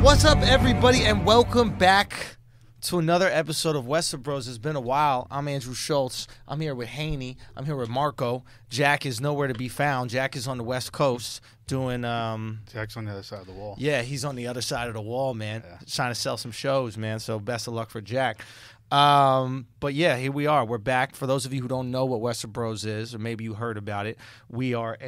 What's up, everybody, and welcome back to another episode of Westerbros. It's been a while. I'm Andrew Schulz. I'm here with Hani. I'm here with Marco. Jack is nowhere to be found. Jack is on the West Coast doing... Jack's on the other side of the wall. Yeah, he's on the other side of the wall, man. Yeah. Trying to sell some shows, man. So best of luck for Jack. But yeah, here we are. We're back. For those of you who don't know what Westerbros is, or maybe you heard about it, we are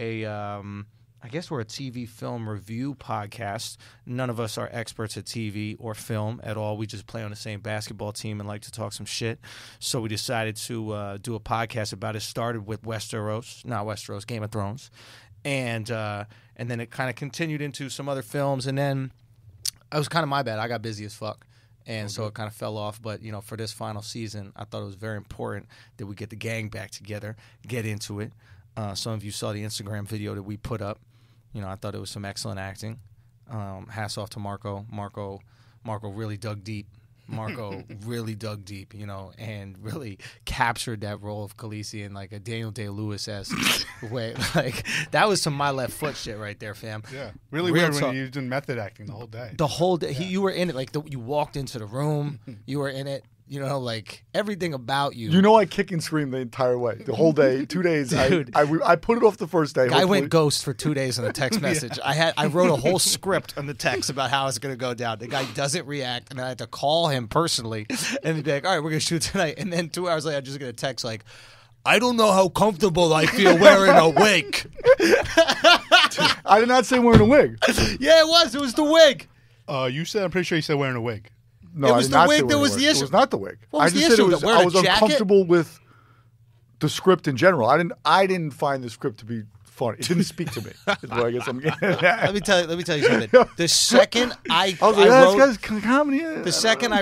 I guess we're a TV film review podcast. None of us are experts at TV or film at all. We just play on the same basketball team and like to talk some shit. So we decided to do a podcast about it. Started with Westeros, Game of Thrones. And then it kind of continued into some other films. And then it was kind of my bad. I got busy as fuck. And so it kind of fell off. But, you know, for this final season, I thought it was very important that we get the gang back together, get into it. Some of you saw the Instagram video that we put up. You know, I thought it was some excellent acting. Hats off to Marco. Marco really dug deep. Marco really dug deep, you know, and really captured that role of Khaleesi in like a Daniel Day-Lewis-esque way. Like, that was some my left foot shit right there, fam. Yeah. Really weird when you did method acting the whole day. The whole day. Yeah. You were in it. Like, you walked into the room. You were in it. You know, like, everything about you. You know, I kick and scream the entire way. The whole day, 2 days. Dude. I put it off the first day. I went ghost for 2 days on the text message. Yeah. I wrote a whole script on the text about how it's going to go down. The guy doesn't react, and I had to call him personally and be like, all right, we're going to shoot tonight. And then 2 hours later, I just get a text like, I don't know how comfortable I feel wearing a wig. I did not say wearing a wig. Yeah, it was. It was the wig. I'm pretty sure you said wearing a wig. No, it was the wig that was the issue. It was not the wig. What was the issue? I was uncomfortable with the script in general. I didn't find the script to be funny. It didn't speak to me. Is what I guess I'm getting at. Let me tell you something. The second I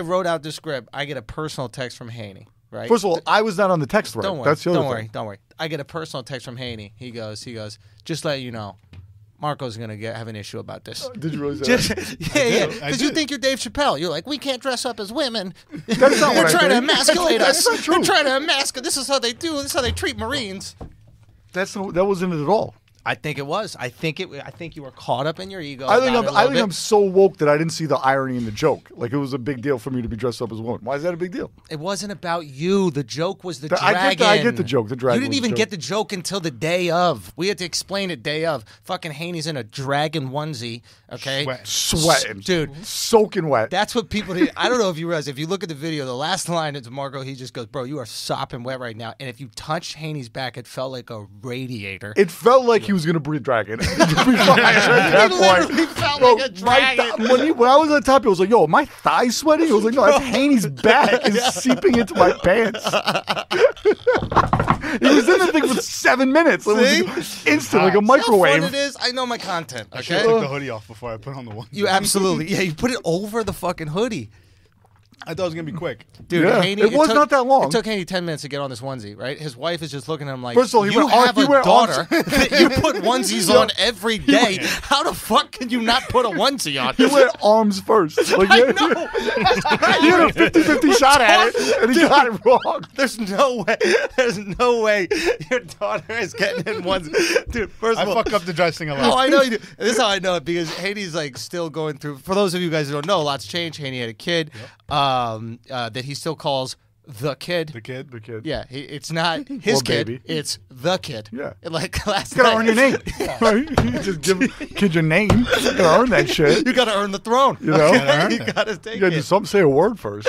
wrote out the script, I get a personal text from Hani. Right? First of all, I was not on the text thread. Don't worry. That's the other thing. Don't worry. I get a personal text from Hani. He goes, just let you know, Marco's going to have an issue about this. Did you really say that? Yeah. Because you think you're Dave Chappelle. You're like, we can't dress up as women. That's not what They're trying to emasculate us. That's not true. They're trying to emasculate. This is how they do. This is how they treat Marines. That wasn't it at all. I think it was. I think you were caught up in your ego. I think I'm so woke that I didn't see the irony in the joke. Like, it was a big deal for me to be dressed up as a woman. Why is that a big deal? It wasn't about you. The joke was the dragon. I get the joke. The dragon. You didn't even get the joke until the day of. We had to explain it day of. Fucking Haney's in a dragon onesie. Okay, sweating, dude, soaking wet. That's what people did. I don't know if you realize. If you look at the video, the last line is Marco. He just goes, "Bro, you are sopping wet right now." And if you touched Haney's back, it felt like a radiator. It felt like he was gonna breathe dragon. It literally felt like a dragon. When I was on top, it was like, "Yo, my thighs sweating." I was like, "No, that's Haney's back is seeping into my pants." He was in the thing for 7 minutes. It was instant, like a microwave. See how fun it is? I know my content. Okay? I should have took the hoodie off before I put on the one. You absolutely, yeah. You put it over the fucking hoodie. I thought it was going to be quick. Dude, yeah, Haney, it was not that long. It took Haney 10 minutes to get on this onesie, right? His wife is just looking at him like, first of all, you have a daughter that you put onesies on every day. How the fuck can you not put a onesie on? He went arms first. Like, I know. He had a 50-50 shot at it, and he got it wrong. There's no way your daughter is getting in onesie. Dude, first of all, I fuck up the dressing a lot. Oh, I know you do. This is how I know it, because Haney's like still going through, for those of you guys who don't know, a lot's changed. Haney had a kid. Yep. That he still calls the kid. The kid. Yeah, it's not his kid. Baby. It's the kid. Yeah. Like last night. You gotta earn your name. Right? You just give kid your name. You gotta earn that shit. You gotta earn the throne. You know? You gotta take it. You gotta do something, say a word first.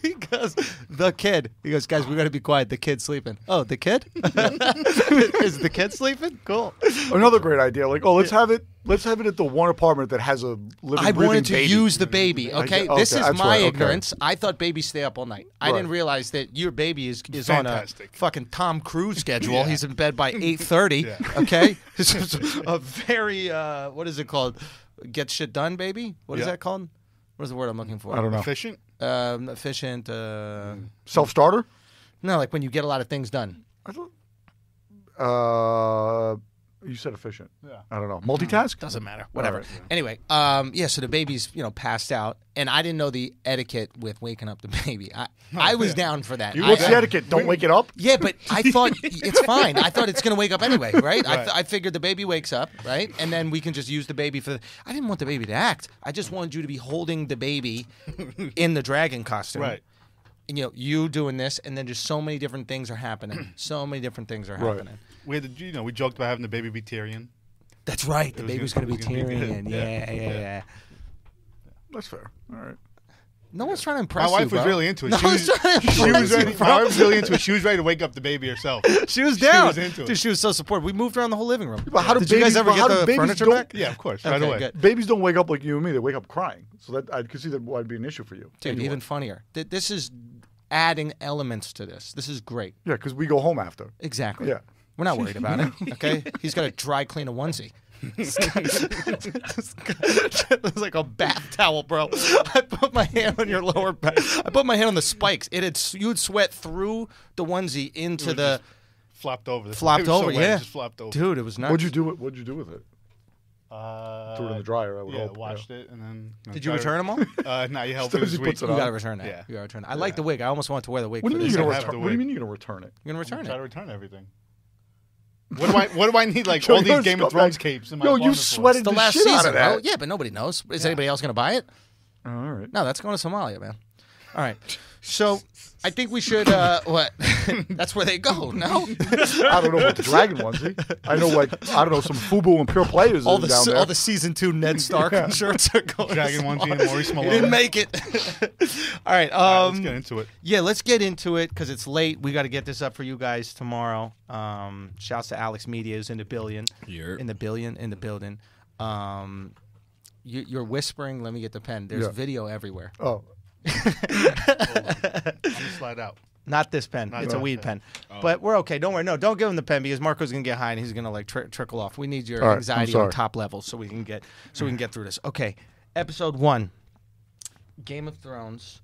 He goes, the kid. He goes, guys, we gotta be quiet. The kid's sleeping. Oh, the kid? Is the kid sleeping? Cool. Another great idea. Like, let's have it at the one apartment that has a living, I wanted to baby. use the baby, okay? This is my ignorance. Okay. I thought babies stay up all night. I didn't realize that your baby is on a fucking Tom Cruise schedule. Yeah. He's in bed by 8:30, okay? This is a very, what is it called? Get shit done, baby? What is that called? What is the word I'm looking for? I don't know. Efficient? Efficient. Self-starter? No, like when you get a lot of things done. I thought, You said efficient. Yeah. I don't know. Multitask? Doesn't matter. Whatever. All right. Anyway, so the baby's, passed out, and I didn't know the etiquette with waking up the baby. I was down for that. What's the etiquette? Don't wake it up? Yeah, but I thought it's fine. I thought it's going to wake up anyway, right? Right. I figured the baby wakes up, right? And then we can just use the baby for I didn't want the baby to act. I just wanted you to be holding the baby in the dragon costume. Right. And, you doing this, and then just so many different things are happening. So many different things are Right. happening. We had we joked about having the baby be Tyrion. That's right. The It was baby's gonna- going to be it was gonna be Tyrion. good. Yeah. That's fair. All right. No one's trying to impress My you, wife was bro. really into it. No She one's was- trying to She impress was you, ready. bro. My wife was really into it. She was ready to wake up the baby herself. She was down. was into it. Dude, she was so supportive. We moved around the whole living room. But how do Did you guys babies- ever how do get the babies furniture don't- back? Yeah, of course, right Okay, away. good. Babies don't wake up like you and me. They wake up crying. So that I could see that would be an issue for you. Dude, Anyway. even funnier. This is adding elements to this. This is great. Yeah, because we go home after. Exactly. Yeah. We're not worried about it. Okay. He's got to dry clean a onesie. It's like a bath towel, bro. I put my hand on your lower back. I put my hand on the spikes. You would sweat through the onesie into the Flopped over. The flopped baby was so over. wet, it Yeah, just flopped over. dude, it was nuts. What'd you do with it? Threw it in the dryer, I would yeah, hope, washed it and then. Did you return them all? No, you helped As it this he week. puts it You on. got to return that. Yeah. You got to return that. I like the wig. I almost wanted to wear the wig. What do for you mean this you're gonna have return? to What do you wait. mean you're gonna return it? You're gonna return Try to it. return everything. What do I need? Like all these Game of Thrones capes in my Yo, you apartment for? sweated It's the the last shit out season, of that. bro. Yeah, but nobody knows. Is anybody else gonna buy it? Oh, all right. No, that's going to Somalia, man. All right. So I think we should. What? That's where they go. No. I don't know what the dragon ones. I know, I don't know, some Fubu and Pure Players all is down there. the season 2 Ned Stark shirts are going. Dragon to onesie Somalia. and Maurice He Malone. didn't make it. All right. All right, let's get into it. Yeah, let's get into it because it's late. We got to get this up for you guys tomorrow. Shouts to Alexx Media who's in the billion. In the building. You're whispering. Let me get the pen. There's video everywhere. Oh, I'm gonna slide out. Not this pen. Not It's a that weed pen. pen. But we're okay. Don't worry. No, don't give him the pen because Marco's gonna get high and he's gonna like trickle off. We need your All right, anxiety I'm on sorry. top level so we can get through this. Okay, episode 1, Game of Thrones.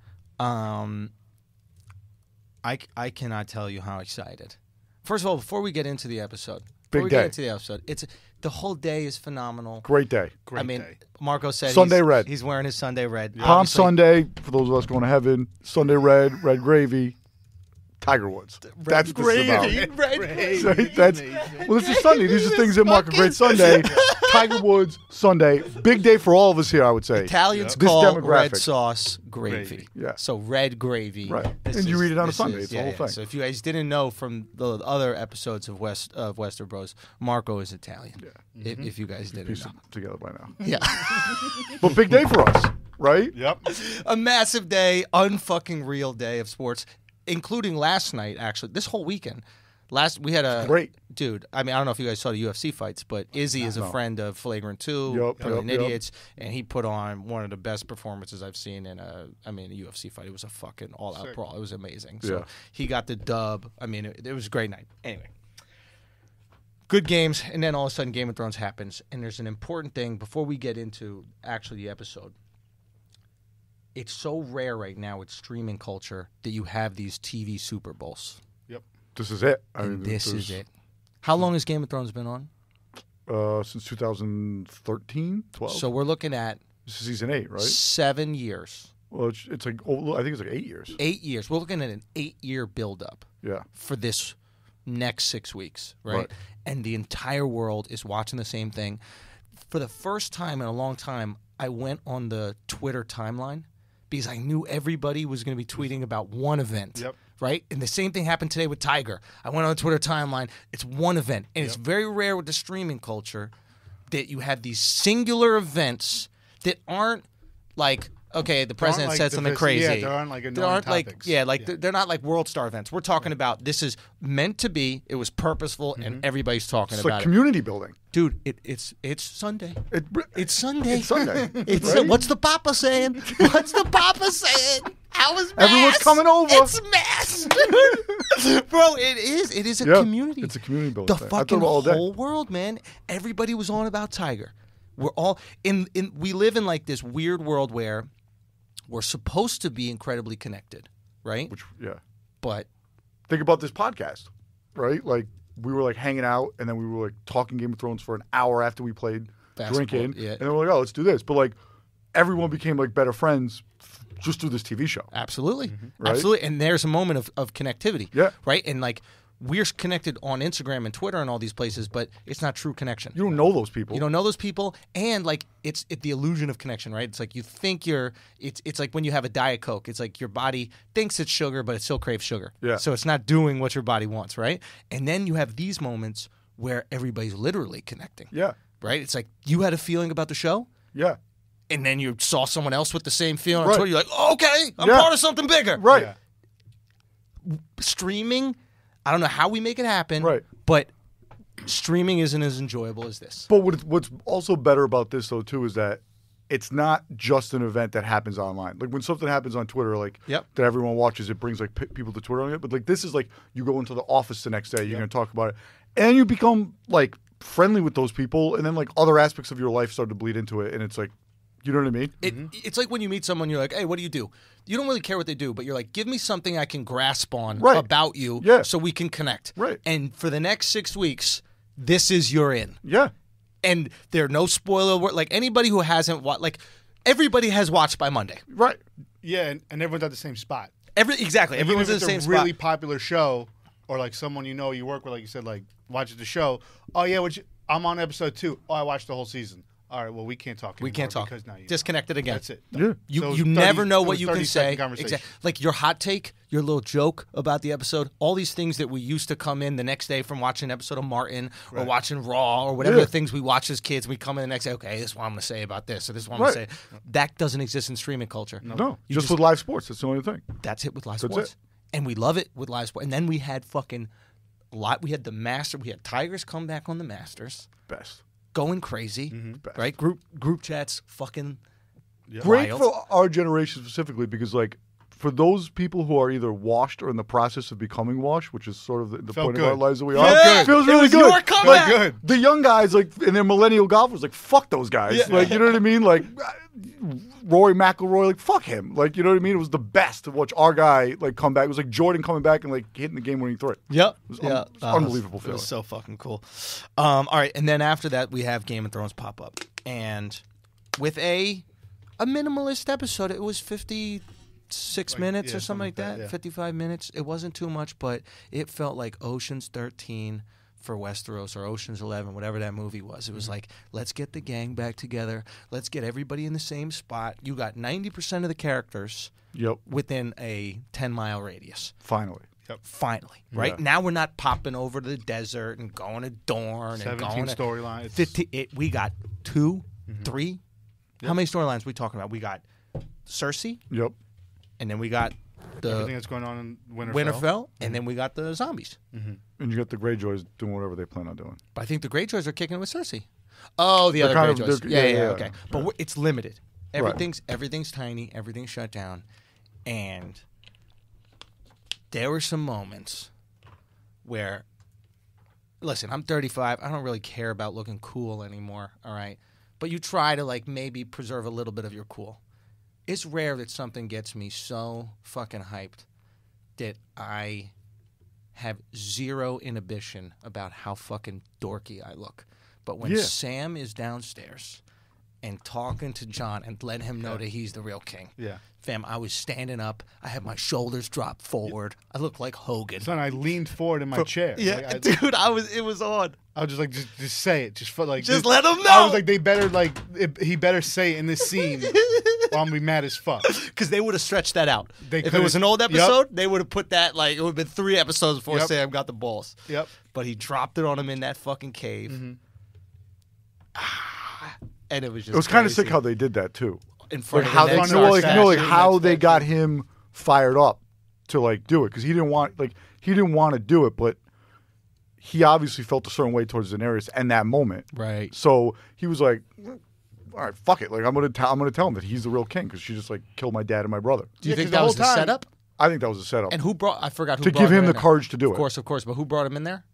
I cannot tell you how excited. First of all, before we get into the episode, it's the whole day is phenomenal. great day. Great I mean, day. Marco said Sunday red. He's wearing his Sunday red. Palm Obviously, Sunday, for those of us going to heaven. Sunday red gravy, Tiger Woods. That's what this is about. Red Great. So well, this is Sunday. These are things that mark a great Sunday. Tiger Woods, Sunday. Big day for all of us here, I would say. Italians This call demographic. red sauce gravy. Gravy. Yeah. So red gravy. Right. This And you is- read it on a this Sunday. is- It's the whole thing. So if you guys didn't know from the other episodes of Westerbros, Marco is Italian. Yeah. If you guys didn't Piece know. it together by now. Yeah. But big day for us, right? Yep. A massive day, unfucking real day of sports, including last night, actually. This whole weekend. We had a Great. dude. I mean, I don't know if you guys saw the UFC fights, but Izzy is a friend of Flagrant 2, Yup, Brilliant yup, yup. Idiots, and he put on one of the best performances I've seen in a UFC fight. It was a fucking all-out Sick. brawl. It was amazing. So Yeah. he got the dub. I mean, it was a great night. Anyway, good games, and then all of a sudden, Game of Thrones happens, and there's an important thing before we get into actually the episode. It's so rare right now with streaming culture that you have these TV Super Bowls. Yep. This is it. I And mean, this is it. How long has Game of Thrones been on? Since 2013, 12. So we're looking at This is season 8, right? 7 years. Well, it's like, I think it's like 8 years. 8 years. We're looking at an 8-year buildup Yeah. for this next 6 weeks, right? Right. And the entire world is watching the same thing. For the first time in a long time, I went on the Twitter timeline because I knew everybody was going to be tweeting about one event. Yep. Right? And the same thing happened today with Tiger. I went on the Twitter timeline. It's one event. And it's very rare with the streaming culture that you have these singular events that aren't like, okay, the president like said something divisive- crazy. yeah, there aren't, like, There annoying aren't like, topics. yeah, like Yeah. they're not like world star events. We're talking about this is meant to be. It was purposeful, and everybody's talking It's about like it. community building. Dude, it's Sunday. It's Sunday. It's Sunday. It's right? what's the Papa saying? What's the Papa saying? How is mass? Everyone's coming over. It's mass, dude. Bro. It is. It is a Yeah, community. it's a community building The thing. I thought fucking about it all day. whole world, man. Everybody was on about Tiger. We're all in. We live in like this weird world where we're supposed to be incredibly connected, right? Which, yeah. But Think about this podcast, right? Like, we were like hanging out, and then we were like talking Game of Thrones for an hour after we played, drinking, yeah. and then we're like, oh, let's do this. But like, everyone became like better friends just through this TV show. Absolutely. Right? Absolutely. And there's a moment of connectivity. Yeah. Right? And like we're connected on Instagram and Twitter and all these places, but it's not true connection. You don't know those people. You don't know those people, and like it's the illusion of connection, right? It's like you think it's like when you have a Diet Coke. It's like your body thinks it's sugar, but it still craves sugar. Yeah. So it's not doing what your body wants, right? And then you have these moments where everybody's literally connecting. Yeah. Right? It's like you had a feeling about the show, Yeah. and then you saw someone else with the same feeling on Right. Twitter. You're like, oh, okay, I'm Yeah. part of something bigger. Right. Yeah. Streaming, I don't know how we make it happen, Right. but streaming isn't as enjoyable as this. But what's also better about this, though, too, is that it's not just an event that happens online. Like when something happens on Twitter, like Yep. that everyone watches, it brings like people to Twitter on it. But like this is like you go into the office the next day, you're going to talk about it, and you become like friendly with those people, and then like other aspects of your life start to bleed into it, and it's like, you know what I mean? It's like when you meet someone, you're like, hey, what do? You don't really care what they do, but you're like, give me something I can grasp on Right. about you Yeah. so we can connect. Right. And for the next 6 weeks, this is you're in. Yeah. And there are no spoiler word. Like anybody who hasn't watched, like everybody has watched by Monday. Right. Yeah, and everyone's at the same spot. Exactly. Like, Everyone's in even the if same it's a really spot. popular show, or like someone you work with, like you said, like watches the show. Oh yeah, I'm on episode 2. Oh, I watched the whole season. All right, well we can't talk. We anymore can't talk. because now you Disconnected again. That's it. Yeah. You So it was you 30 never know it what was you can 30-second say. conversation. Like your hot take, your little joke about the episode, all these things that we used to come in the next day from watching an episode of Martin or watching Raw or whatever Yeah. the things we watch as kids. We come in the next day, okay, this is what I'm going to say about this or this is what I'm Right. going to say. That doesn't exist in streaming culture. No. You Just with live sports. That's the only thing. That's it with live That's sports. it. And we love it with live sports. And then we had we had the Master. We had Tigers come back on the Masters. Best. Going crazy, Best. right? Group chats, fucking Great wild. for our generation specifically because, like, for those people who are either washed or in the process of becoming washed, which is sort of the Felt point good. of our lives that we Yeah. are, feels It really was good. your comeback. Good. The young guys, like, and their millennial golfers, like, fuck those guys. Yeah. Like, you know what I mean? Like, Rory McIlroy, like, fuck him. Like, you know what I mean? It was the best to watch our guy, like, come back. It was like Jordan coming back and, like, hitting the game-winning three. Yep. It was, Yeah. it was unbelievable It feeling. was so fucking cool. All right, and then after that, we have Game of Thrones pop up, and with a minimalist episode, it was 56 minutes or something like that, yeah. 55 minutes. It wasn't too much, but it felt like Ocean's 13 for Westeros or Ocean's 11, whatever that movie was. It was like, let's get the gang back together. Let's get everybody in the same spot. You got 90% of the characters Yep. within a 10-mile radius. Finally. Finally, right? Yeah. Now we're not popping over to the desert and going to Dorne and 17 going to storylines. 15. We got 2, 3. How many storylines we talking about? We got Cersei, Yep. and then we got Everything the that's going on in Winterfell, and then we got the zombies. And you got the Greyjoys doing whatever they plan on doing. But I think the Greyjoys are kicking with Cersei. Oh, the They're other kind of- Greyjoys. they're- Yeah, yeah, yeah, okay. But it's limited. Everything's tiny. Everything's shut down, and there were some moments where, listen, I'm 35. I don't really care about looking cool anymore, all right? But you try to, like, maybe preserve a little bit of your cool. It's rare that something gets me so fucking hyped that I have zero inhibition about how fucking dorky I look. But when Yeah. Sam is downstairs and talking to John and letting him know that he's the real king. Yeah. Fam, I was standing up. I had my shoulders dropped forward. I looked like Hogan. Son, I leaned forward in my chair. Yeah, Like, dude, it was on. I was just like, just say it. Just felt like, Just let him know. I was like, they better he better say it in this scene, or I'm gonna be mad as fuck. Because they would have stretched that out. They If it could've- was an old Yep. episode, they would have put that, like, it would have been 3 episodes before Yep. Sam got the balls. Yep. But he dropped it on him in that fucking cave. And it was just It was kind of crazy. sick how they did that too. In front Like of how the they, next no, like, star no, like statue, how next they got statue. him fired up to like do it because he didn't want to do it, but he obviously felt a certain way towards Daenerys in that moment. Right. So he was like, "All right, fuck it. Like I'm gonna tell him that he's the real king because she just like killed my dad and my brother." Do you Yeah, think 'cause that the was whole the time- setup? I think that was a setup And who brought, I forgot who to brought give him in the there. course to do Of course. But who brought him in there?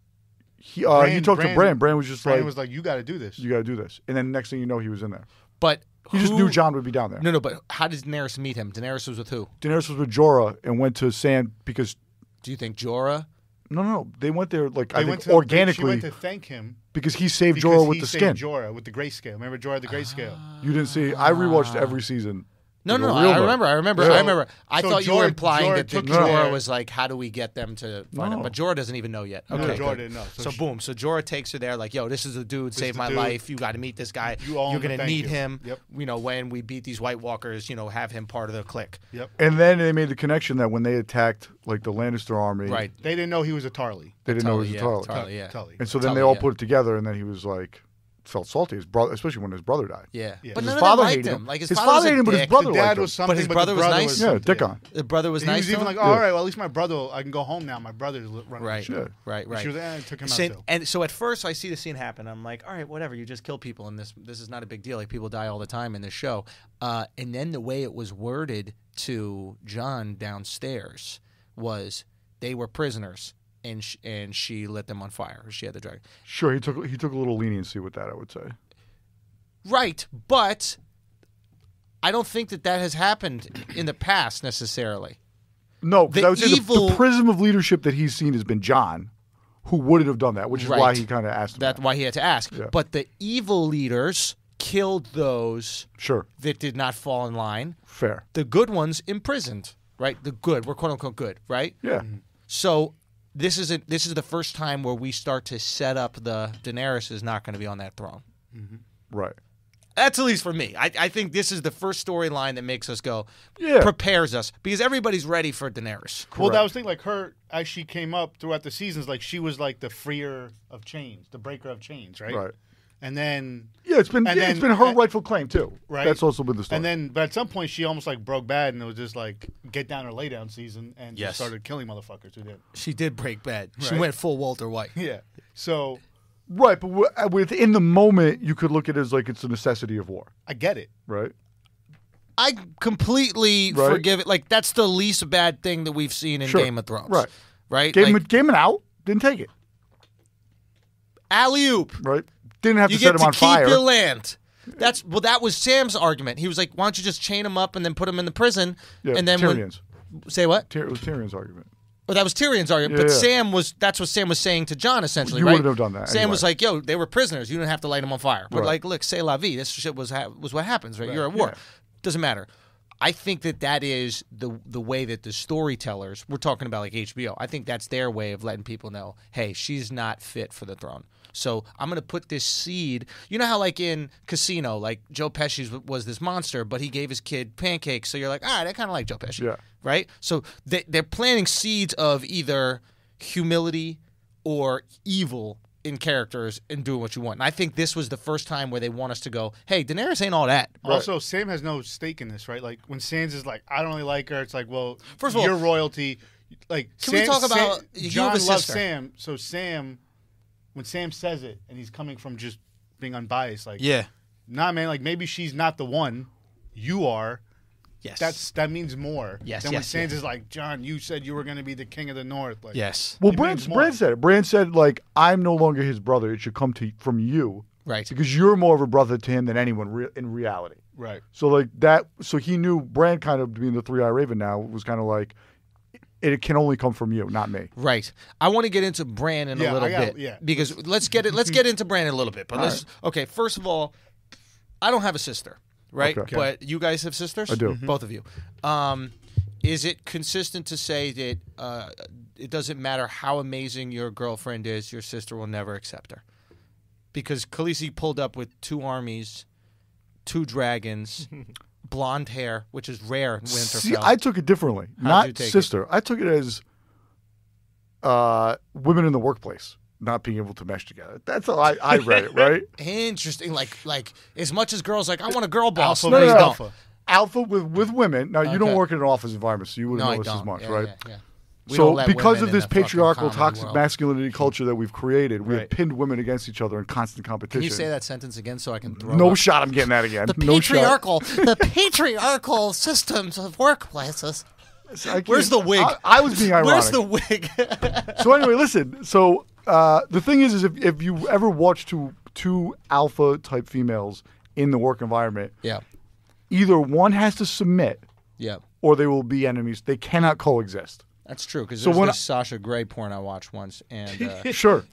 it. He talked to Bran. Bran was just Bran like, was like, you got to do this. "You got to do this," and then next thing you know, he was in there. But He just who- knew John would be down there. No, but how did Daenerys meet him? Daenerys was with who? Daenerys was with Jorah and went to Sam because Do you think Jorah No. They went there like I They think went to, organically She went to thank him because he saved because Jorah with he the saved skin. Jorah with the grayscale. Remember Jorah had the grayscale? You didn't see? I rewatched every season. No, The no, real I one. remember. Yeah. I remember. I So thought you were Jorah- implying Jorah that took Jorah her- was like, how do we get them to find him? But Jorah doesn't even know yet. No, Okay, Jorah good. didn't know. So she- boom. So Jorah takes her there, like, yo, this is the dude, saved the my dude. life. You got to meet this guy. You owe him You're to gonna thank need you. him. Yep. You know, when we beat these White Walkers, have him part of the clique. Yep. And then they made the connection that when they attacked like the Lannister army, Right. They didn't know he was a Tarly. They didn't know it was Tully, a Tarly. Tully, yeah. Tully. And so then Tully, they all yeah. put it together, and then he was like, felt salty, his brother, especially when his brother died. Yeah. Yeah. But His none of father them liked hated him. him. Like his His father was father a hated him, but his dick. brother The dad liked was him. something, But his the brother was nice. Yeah, something. dick on. The brother was He nice was to even him? like, all right, well, at least my brother, I can go home now. My brother's running Right. the show. Yeah. Right. She was there and took him out So- too. and so at first I see the scene happen. I'm like, all right, whatever. You just kill people, and this is not a big deal. Like people die all the time in this show. And then the way it was worded to Jon downstairs was they were prisoners, and she lit them on fire. She had the dragon. Sure, he took a little leniency with that, I would say. Right, but I don't think that has happened in the past necessarily. No, because The I would say evil- the prism of leadership that he's seen has been Jon, who wouldn't have done that, which is Right. why he kind of asked him That's that. why he had to ask. Yeah. But the evil leaders killed those Sure, that did not fall in line. fair. The good ones imprisoned, right? The good, we're quote unquote good, right? Yeah. So this is the first time where we start to set up the Daenerys is not going to be on that throne. Right. That's at least for me. I think this is the first storyline that makes us go, Yeah. prepares us because everybody's ready for Daenerys. Well, that was the thing. Like her, as she came up throughout the seasons, like she was like the freer of chains, the breaker of chains, right? Right. And then, Yeah, it's been And it's then- been her rightful claim too. Right. That's also been the story. and then, but at some point, she almost like broke bad, and it was just like get down or lay down season, and Yes. just started killing motherfuckers who did. She did break bad. She Right. went full Walter White. Yeah. So right, but within the moment, you could look at it as like it's a necessity of war, I get it. right? I completely Right. forgive it. Like that's the least bad thing that we've seen in Sure. Game of Thrones. Right. Right? Game Like, him out, didn't take it, alley-oop. right? Didn't have You to set get him to on keep fire. your land. That was Sam's argument. He was like, "Why don't you just chain him up and then put him in the prison?" Yeah, and then Tyrion's. say what? It was Tyrion's argument. Well, that was Tyrion's argument. Yeah, But yeah. that's what Sam was saying to Jon essentially. You right? wouldn't have done that Sam anyway. was like, "Yo, they were prisoners. You didn't have to light them on fire." But Right. like, look, c'est la vie. This shit was what happens, right? You're at war. yeah. Doesn't matter. I think that is the way that the storytellers, we're talking about like HBO, I think that's their way of letting people know, hey, she's not fit for the throne. So I'm going to put this seed. You know how like in Casino, like Joe Pesci was this monster, but he gave his kid pancakes. So you're like, all right, I kind of like Joe Pesci. Yeah. Right? So they're planting seeds of either humility or evil in characters and doing what you want. And I think this was the first time where they want us to go, hey, Daenerys ain't all that. Also, Sam has no stake in this, right? Like when Sans is like, I don't really like her. It's like, well, First of all- you're royalty. Like, Can we talk about- you John have a loves sister. Sam, so Sam, when Sam says it, and he's coming from just being unbiased, like, Yeah. nah, man, like maybe she's not the one. You are. Yes. That means more Yes, than when yes, Sans yes. is like, John, you said you were going to be the king of the North. Like, Yes. Well, It Bran means more. said it. Bran said, like, I'm no longer his brother. It should come from you. Right. Because you're more of a brother to him than anyone in reality. right. So, like, that, so he knew Bran kind of being the three-eye raven now was kind of like, it can only come from you, not me. Right. I want to get into Bran in Yeah, a little I got- bit. yeah. Because let's get into Bran in a little bit. But All let's okay, first of all, I don't have a sister, right? Okay. But you guys have sisters? I do. Both of you. Is it consistent to say that it doesn't matter how amazing your girlfriend is, your sister will never accept her? Because Khaleesi pulled up with 2 armies, 2 dragons, blonde hair, which is rare in Winterfell. See, I took it differently. you Not take it? sister. I took it as women in the workplace not being able to mesh together. That's how I read it, right? Interesting. Like as much as girls like, I want a girl boss. Alpha No, you versus don't. alpha. Alpha with women. Now, you don't Okay. work in an office environment, so you wouldn't No, I know this don't. as much, Yeah, right? yeah. We So don't let because women of this in the fucking patriarchal, comedy toxic world. masculinity culture that we've created, we Right. have pinned women against each other in constant competition. Can you say that sentence again so I can throw No up? shot I'm getting that again. The no shot. patriarchal systems of workplaces. I can't- Where's the wig? I was being ironic. Where's the wig? So anyway, listen. So the thing is if you ever watch two alpha type females in the work environment, yeah. either one has to submit Yeah. or they will be enemies. They cannot coexist. That's true, because So there's when this Sasha Grey porn I watched once, and Sure.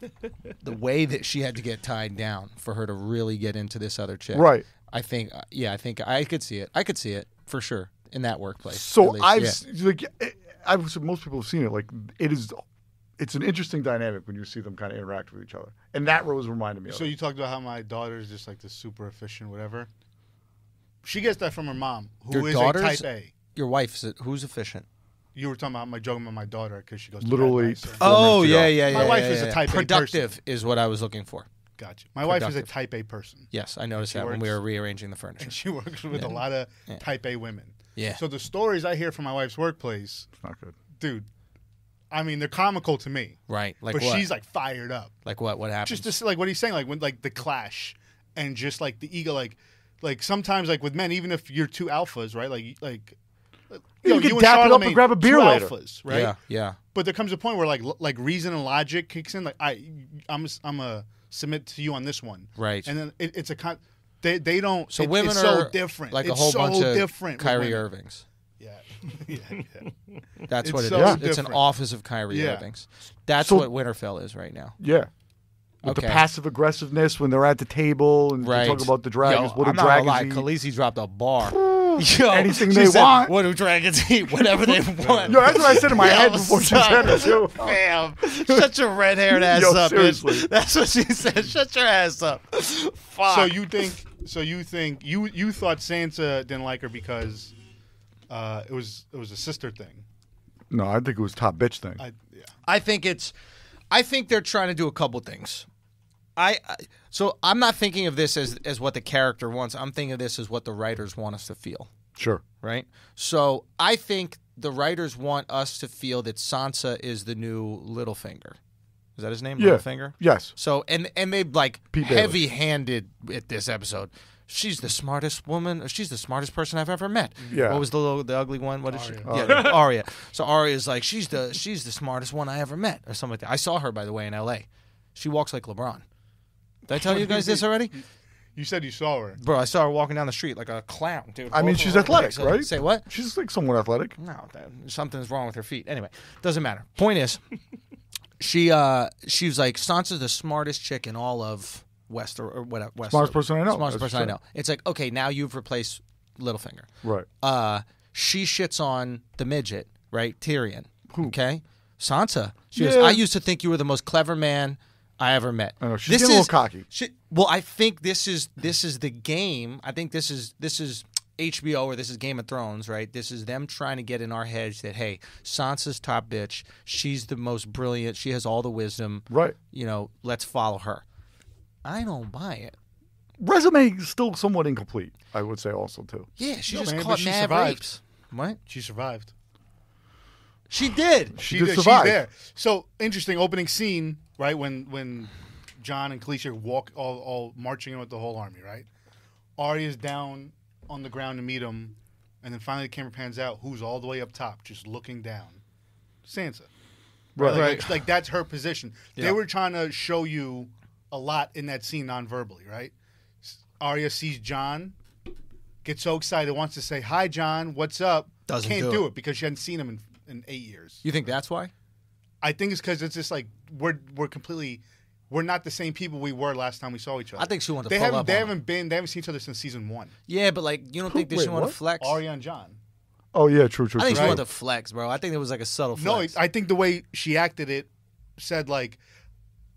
the way that she had to get tied down for her to really get into this other chick. Right. I think I could see it. I could see it for sure in that workplace. So at least. most people have seen it. Like it's an interesting dynamic when you see them kind of interact with each other, and that was reminded me of. So you talked about how my daughter is just like this super efficient, whatever. She gets that from her mom, who Your is a daughter's- type A. Your wife's who's efficient? You were talking about joking about my daughter because she goes to Literally. Nicer. Oh minutes ago. yeah. My wife is a type A person. Productive is what I was looking for. Gotcha. My wife is a Productive. type A person, Yes, I noticed that when we works- were rearranging the furniture. and she works with a lot of type A women. Yeah. So the stories I hear from my wife's workplace, It's not good. dude, I mean, they're comical to me. Right. Like But what? she's like fired up. Like what? What happens? Just to see, like what he's saying, like when like the clash and just like the ego, like sometimes like with men, even if you're two alphas, right? Like You know, can and dap it up and Charlamagne, grab a beer two later. alphas, right? Yeah. But there comes a point where like reason and logic kicks in. Like I'm a submit to you on this one, Right. And then it's a they don't. So it's women it's are so different. like it's a whole so bunch of different with Kyrie women. Irvings. Yeah. yeah. That's It's what it is. so It's an different. office of Kyrie Yeah. Irvings. That's So- what Winterfell is right now. Yeah. With Okay. the passive aggressive when they're at the table and Right. they talk about the dragons. Yo, What do I'm not gonna dragons lie. eat? Khaleesi dropped a bar. Yo, Anything she they said, want. What do dragons eat? Whatever they want. Yo, that's what I said in my head Yo, before she son, said it too. Bam. Shut your red-haired ass Yo, up, seriously. bitch. That's what she said. Shut your ass up. Fuck. So you think you thought Sansa didn't like her because it was a sister thing. No, I think it was top bitch thing. I think they're trying to do a couple things. So I'm not thinking of this as what the character wants. I'm thinking of this as what the writers want us to feel. Sure. Right? So I think the writers want us to feel that Sansa is the new Littlefinger. Is that his name? Yeah. Littlefinger? Yes. So and they like Pete Bailey. heavy-handed at this episode. She's the smartest woman. She's the smartest person I've ever met. Yeah. What was the ugly one? What is she? Arya. Yeah, Arya. So Arya's like she's the smartest one I ever met, or something like that. I saw her by the way in L.A. She walks like LeBron. Did I tell you guys this already? You said you saw her. Bro, I saw her walking down the street like a clown, dude. I mean, Both she's of her athletic, legs. right? Say what? She's like somewhat athletic. No, something's wrong with her feet. Anyway, doesn't matter. Point is, she was like Sansa's the smartest chick in all of or whatever. Smartest person I know. Smartest That's person I true. know. It's like okay, now you've replaced Littlefinger. Right. She shits on the midget, right? Tyrion. Okay, Sansa. She Yeah. goes, I used to think you were the most clever man I ever met. I know. She's getting a little cocky. Well, I think this is the game. I think this is HBO or this is Game of Thrones, right? This is them trying to get in our heads that hey, Sansa's top bitch. She's the most brilliant. She has all the wisdom. Right. You know, let's follow her. I don't buy it. Resume is still somewhat incomplete, I would say also, too. Yeah, she No, just man, but caught she mad survived. rapes. What? She survived. She did. She did She's survive. there. So interesting opening scene, right? When Jon and Khaleesi walk all marching in with the whole army, right? Arya's down on the ground to meet him, and then finally the camera pans out. Who's all the way up top, just looking down? Sansa. Right. Like that's her position. Yeah. They were trying to show you a lot in that scene non-verbally, right? Arya sees Jon, gets so excited, wants to say, "Hi, Jon, what's up?" Doesn't Can't do do it. it because she hadn't seen him in 8 years. You think that's why? I think it's because it's just like we're not the same people we were last time we saw each other. I think she wanted to they pull haven't up they on haven't been they haven't seen each other since season 1. Yeah, but like you don't think that Wait, she wanted what? to flex? Arya and Jon. Oh, yeah, true. I think she Right. wanted to flex, bro. I think it was like a subtle No, flex. I think the way she acted it said like,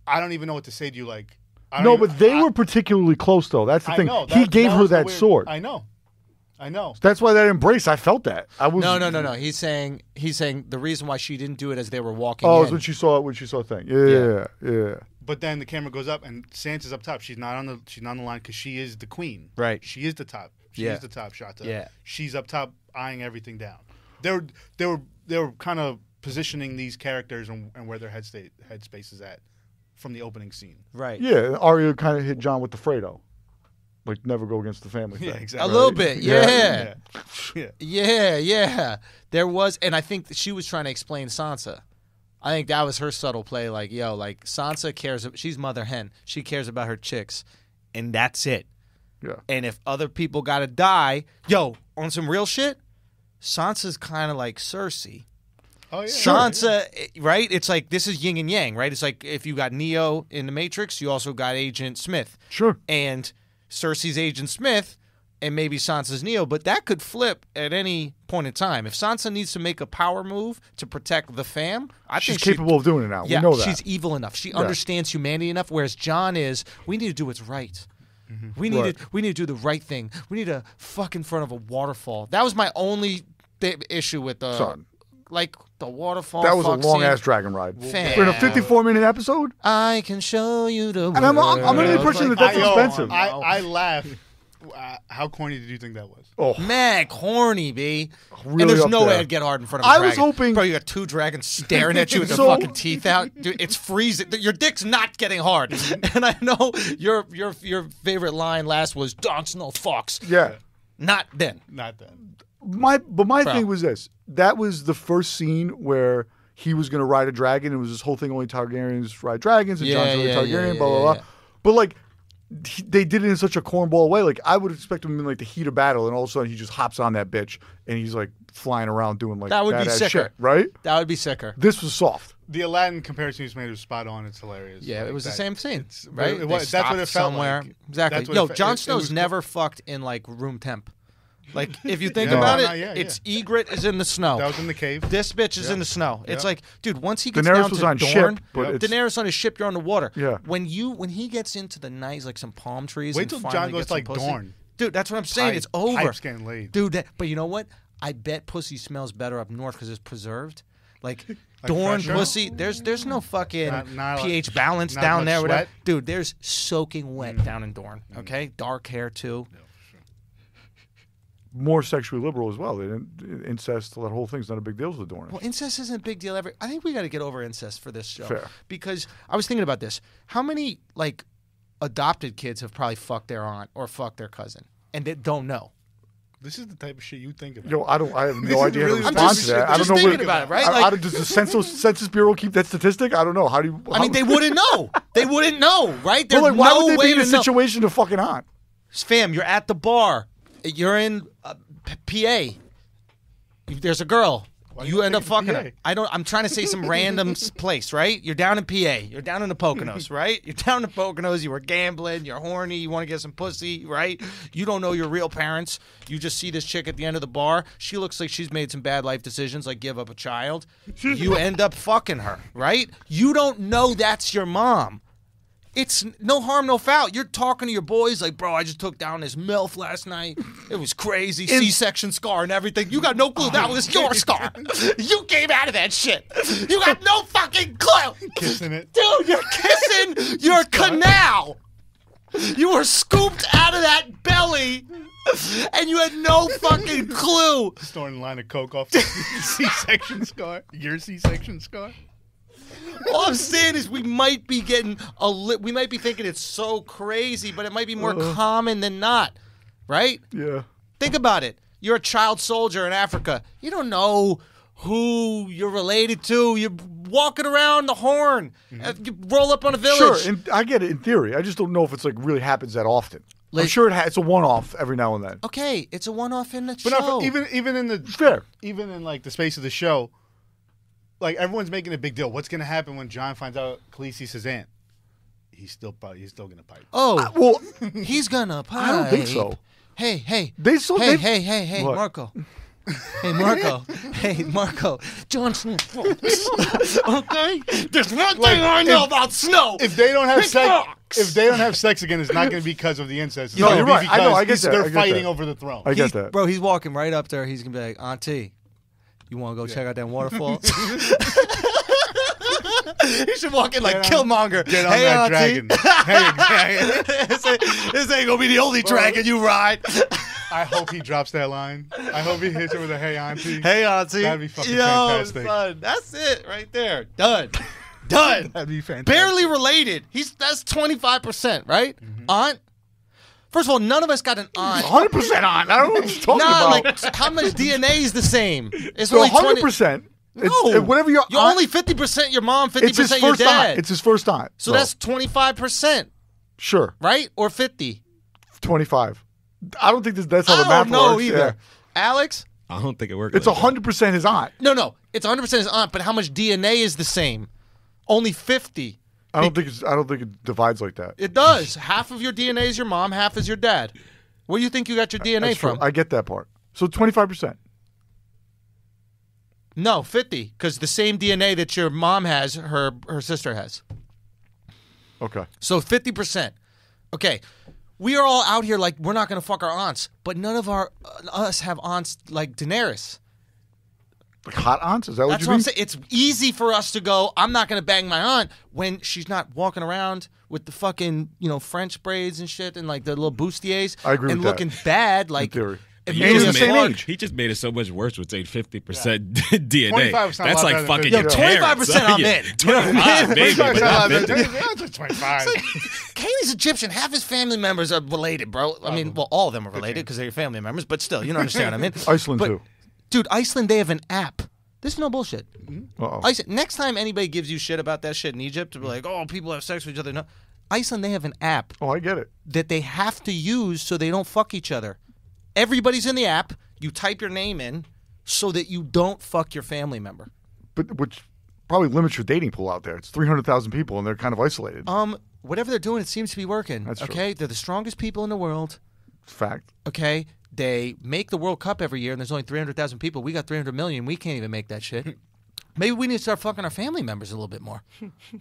I don't even know what to say to you. Like, I don't No, even- but they I- were particularly close, though. That's the I thing. know, He gave her was the that weird- sword. I know. That's why that embrace, I felt that. I was No. He's saying the reason why she didn't do it as they were walking Oh, in. it's when she saw a thing. Yeah. But then the camera goes up and Sansa's up top. She's not on the line because she is the queen. Right. She is the top. She Yeah. is the top shot. Yeah. She's up top eyeing everything down. They were kind of positioning these characters and where their headspace is at from the opening scene. Right. Yeah, Arya kind of hit John with the Fredo. Like, never go against the family thing. Yeah, exactly. A little bit. Yeah. Yeah. Yeah. There was, and I think that she was trying to explain Sansa. I think that was her subtle play. Like, yo, like Sansa cares. She's mother hen. She cares about her chicks, and that's it. Yeah. And if other people got to die, yo, on some real shit, Sansa's kind of like Cersei. Oh, yeah. Sansa, right? It's like this is yin and yang, right? It's like if you got Neo in the Matrix, you also got Agent Smith. Sure. And Cersei's Agent Smith, and maybe Sansa's Neo, but that could flip at any point in time. If Sansa needs to make a power move to protect the fam, I She's think capable of doing it now. Yeah, we know that. she's evil enough. She understands humanity enough, whereas Jon is, we need to do what's right. We need to do the right thing. We need to fuck in front of a waterfall. That was my only issue with the... Son. Like the waterfall. That was a fuck long scene. ass dragon ride. Fam. For a 54-minute episode. I can show you the world. And I'm under the impression that that's expensive. I laugh. How corny did you think that was? Oh, man, corny, B. Really and there's up no there. way I'd get hard in front of a I dragon. was hoping- Bro, you got two dragons staring at you with their So- fucking teeth out. Dude, it's freezing. Your dick's not getting hard. And I know your favorite line last was, Jon Snow fucks. yeah. Not then. Not then. My Bro. thing was this. That was the first scene where he was going to ride a dragon. It was this whole thing, only Targaryens ride dragons, and Jon's really Targaryen, blah, blah, blah. But, like, they did it in such a cornball way. Like, I would expect him in, like, the heat of battle, and all of a sudden he just hops on that bitch, and he's, like, flying around doing, like, That would be badass sicker. shit, right? That would be sicker. This was soft. The Aladdin comparison you made was spot on. It's hilarious. Yeah, Like, it was the that- same scene, it's- right? it They was- that's what it stopped felt somewhere. like. Exactly. That's what Yo, it fe- Jon it Snow's was never fucked in, like, room temp. Like, if you think No. about it, No, yeah, it's Egret is in the snow. That was in the cave. This bitch is in the snow. It's Yeah. like, dude, once he gets Daenerys down was to on Dorne, ship, but it's- Daenerys on his ship, you're on the water. Yeah. When he gets into the nice, like some palm trees. Wait and till finally Jon goes gets to, some like, pussy. Dorne. Dude, that's what I'm saying. It's over. Pipe's getting laid. Dude, but you know what? I bet pussy smells better up north because it's preserved. Like Dorne fresher? pussy, there's no fucking Not pH balance not down much there. Whatever. sweat? Dude, there's soaking wet down in Dorne. Okay, dark hair too. More sexually liberal as well. They didn't, incest, that whole thing's not a big deal to the Dornish. Well, incest isn't a big deal ever. I think we got to get over incest for this show. Fair. Because I was thinking about this. How many like adopted kids have probably fucked their aunt or fucked their cousin and they don't know? This is the type of shit you think about. Yo, I have This no is idea really how to the respond type to of that. shit I don't just know thinking what, about it, right? does the Census Bureau keep that statistic? I don't know. How do you? I mean, they wouldn't know. They wouldn't know, right? There's Well, like, why no would they way be in a to know. situation to fucking aunt? Fam, you're at the bar. You're in PA. There's a girl. You end up fucking her. I'm trying to say some random place, right? You're down in PA. You're down in the Poconos, right? You're down in the Poconos. You were gambling. You're horny. You want to get some pussy, right? You don't know your real parents. You just see this chick at the end of the bar. She looks like she's made some bad life decisions, like give up a child. You end up fucking her, right? You don't know that's your mom. It's no harm, no foul. You're talking to your boys like, bro, I just took down this MILF last night. It was crazy. C-section scar and everything. You got no clue that was your scar. You came out of that shit. You got no fucking clue. Kissing it. Dude, you're kissing your canal. You were scooped out of that belly and you had no fucking clue. Storing a line of coke off the C-section scar. Your C-section scar. All I'm saying is we might be getting we might be thinking it's so crazy, but it might be more common than not, right? Yeah. Think about it. You're a child soldier in Africa. You don't know who you're related to. You're walking around the Horn. You roll up on a village. Sure, and I get it in theory. I just don't know if it's like really happens that often. I'm Like- sure it's a one-off every now and then. Okay, it's a one-off in the But show. not, even in the Fair. even in like the space of the show, like everyone's making a big deal. What's gonna happen when Jon finds out Khaleesi's his aunt? He's still gonna pipe. Oh, Well, he's gonna pipe. I don't think so. Hey, hey, Hey, What? Marco. Hey, Marco. Jon Snow. Okay? There's one thing I know about Snow. If they don't have Big sex, rocks. if they don't have sex again, it's not going to be because of the incest. It's No, gonna you're be right. I know, because I get that. They're I get fighting that. over the throne. I get that. Bro, he's walking right up there. He's going to be like, Auntie, you want to go check out that waterfall? He should walk in like Killmonger. Get on Hey, that Auntie. dragon. Hey, this ain't going to be the only dragon you ride. I hope he drops that line. I hope he hits her with a "Hey, auntie." Hey, Auntie. That'd be fucking Yo, fantastic. Son, that's it right there. Done. Done. That'd be fantastic. Barely related. That's 25%, right? Aunt. First of all, none of us got an aunt. 100% on. I don't know what you're talking Nah, about. like how much DNA is the same? It's So only 20. 100%. No, Whatever your you're aunt, only 50% your mom, it's his 50% your first dad. aunt. It's his first aunt. So that's 25%, sure. right? Or 50. 25. I don't think that's how I the math don't know works. either. Yeah. Alexx, I don't think it works. It's 100% his aunt. No, it's 100% his aunt. But how much DNA is the same? Only 50. I don't think it divides like that. It does. Half of your DNA is your mom, half is your dad. Where do you think you got your DNA That's from? true. I get that part. So 25%. No, 50, because the same DNA that your mom has, her sister has. Okay. So 50%. Okay, we are all out here like we're not going to fuck our aunts, but none of us have aunts like Daenerys. Like hot aunts? Is that what That's you what mean? I'm saying. It's easy for us to go, I'm not going to bang my aunt when she's not walking around with the fucking, French braids and shit and like the little bustiers. I agree and with that. looking bad. Like, theory. immediately the same apart. age. He just made it so much worse with saying 50% DNA. 25% That's a lot like better fucking than your 50. parents. 25% I'm in. 25, maybe, but not 50. That's 25. Kaylee's Egyptian. Half his family members are related, bro. I mean, well, all of them are related because they're your family members, but still, you don't understand what I mean. Iceland, But, too. Dude, Iceland, they have an app. This is no bullshit. Uh-oh. Iceland, next time anybody gives you shit about that shit in Egypt, to be like, oh, people have sex with each other. No. Iceland, they have an app Oh, I get it. that they have to use so they don't fuck each other. Everybody's in the app. You type your name in so that you don't fuck your family member. But which probably limits your dating pool out there. It's 300,000 people, and they're kind of isolated. Whatever they're doing, it seems to be working. That's true. Okay? They're the strongest people in the world. Fact. Okay? They make the World Cup every year, and there's only 300,000 people. We got 300 million. We can't even make that shit. Maybe we need to start fucking our family members a little bit more.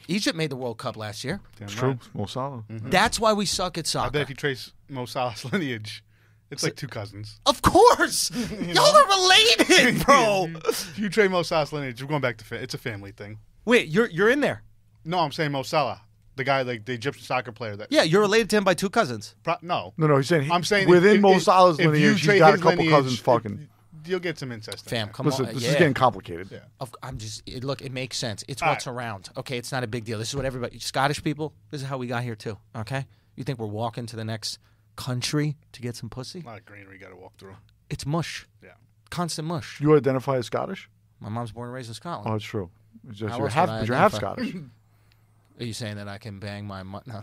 Egypt made the World Cup last year. It's true. Mo Salah. That's why we suck at I soccer. bet if you trace Mo Salah's lineage, it's like two cousins. Of course! Y'all are related, bro! If you trace Mo Salah's lineage, we're going back to it's a family thing. Wait, you're in there. No, I'm saying Mo Salah, the guy, like the Egyptian soccer player. That Yeah, you're related to him by two cousins. No. No, he's saying, I'm saying within if- Mo if- Salah's if you lineage, he's trace got a his couple lineage, cousins fucking. You'll get some incest. Fam, in come Listen, on. this yeah. is getting complicated. Yeah. Look, it makes sense. It's All what's right. around. Okay, it's not a big deal. This is what everybody, Scottish people, this is how we got here too. Okay? You think we're walking to the next country to get some pussy? A lot of greenery you got to walk through. It's mush. Yeah. Constant mush. You identify as Scottish? My mom's born and raised in Scotland. Oh, it's true. It's just, How you're else half, would I but you're half identify? Scottish. Are you saying that I can bang my no. No.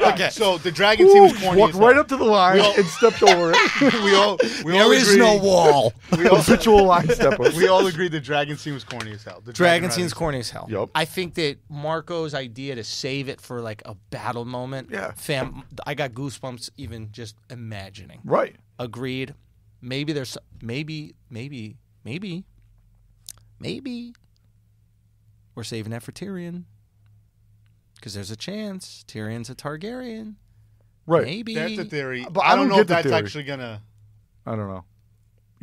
Okay. So the dragon scene was corny. Walked as right hell. up to the line and stepped over it. we all There is agree, no wall. Habitual line stepper. We all agreed the dragon scene was corny as hell. The Dragon scene's corny as hell. Yup. I think that Marco's idea to save it for like a battle moment. Yeah. Fam, I got goosebumps even just imagining. Right. Agreed. Maybe there's maybe we're saving that for Tyrion. Because there's a chance Tyrion's a Targaryen. Right. Maybe. That's a theory. But I I don't don't know get if the that's theory. actually gonna. I don't know.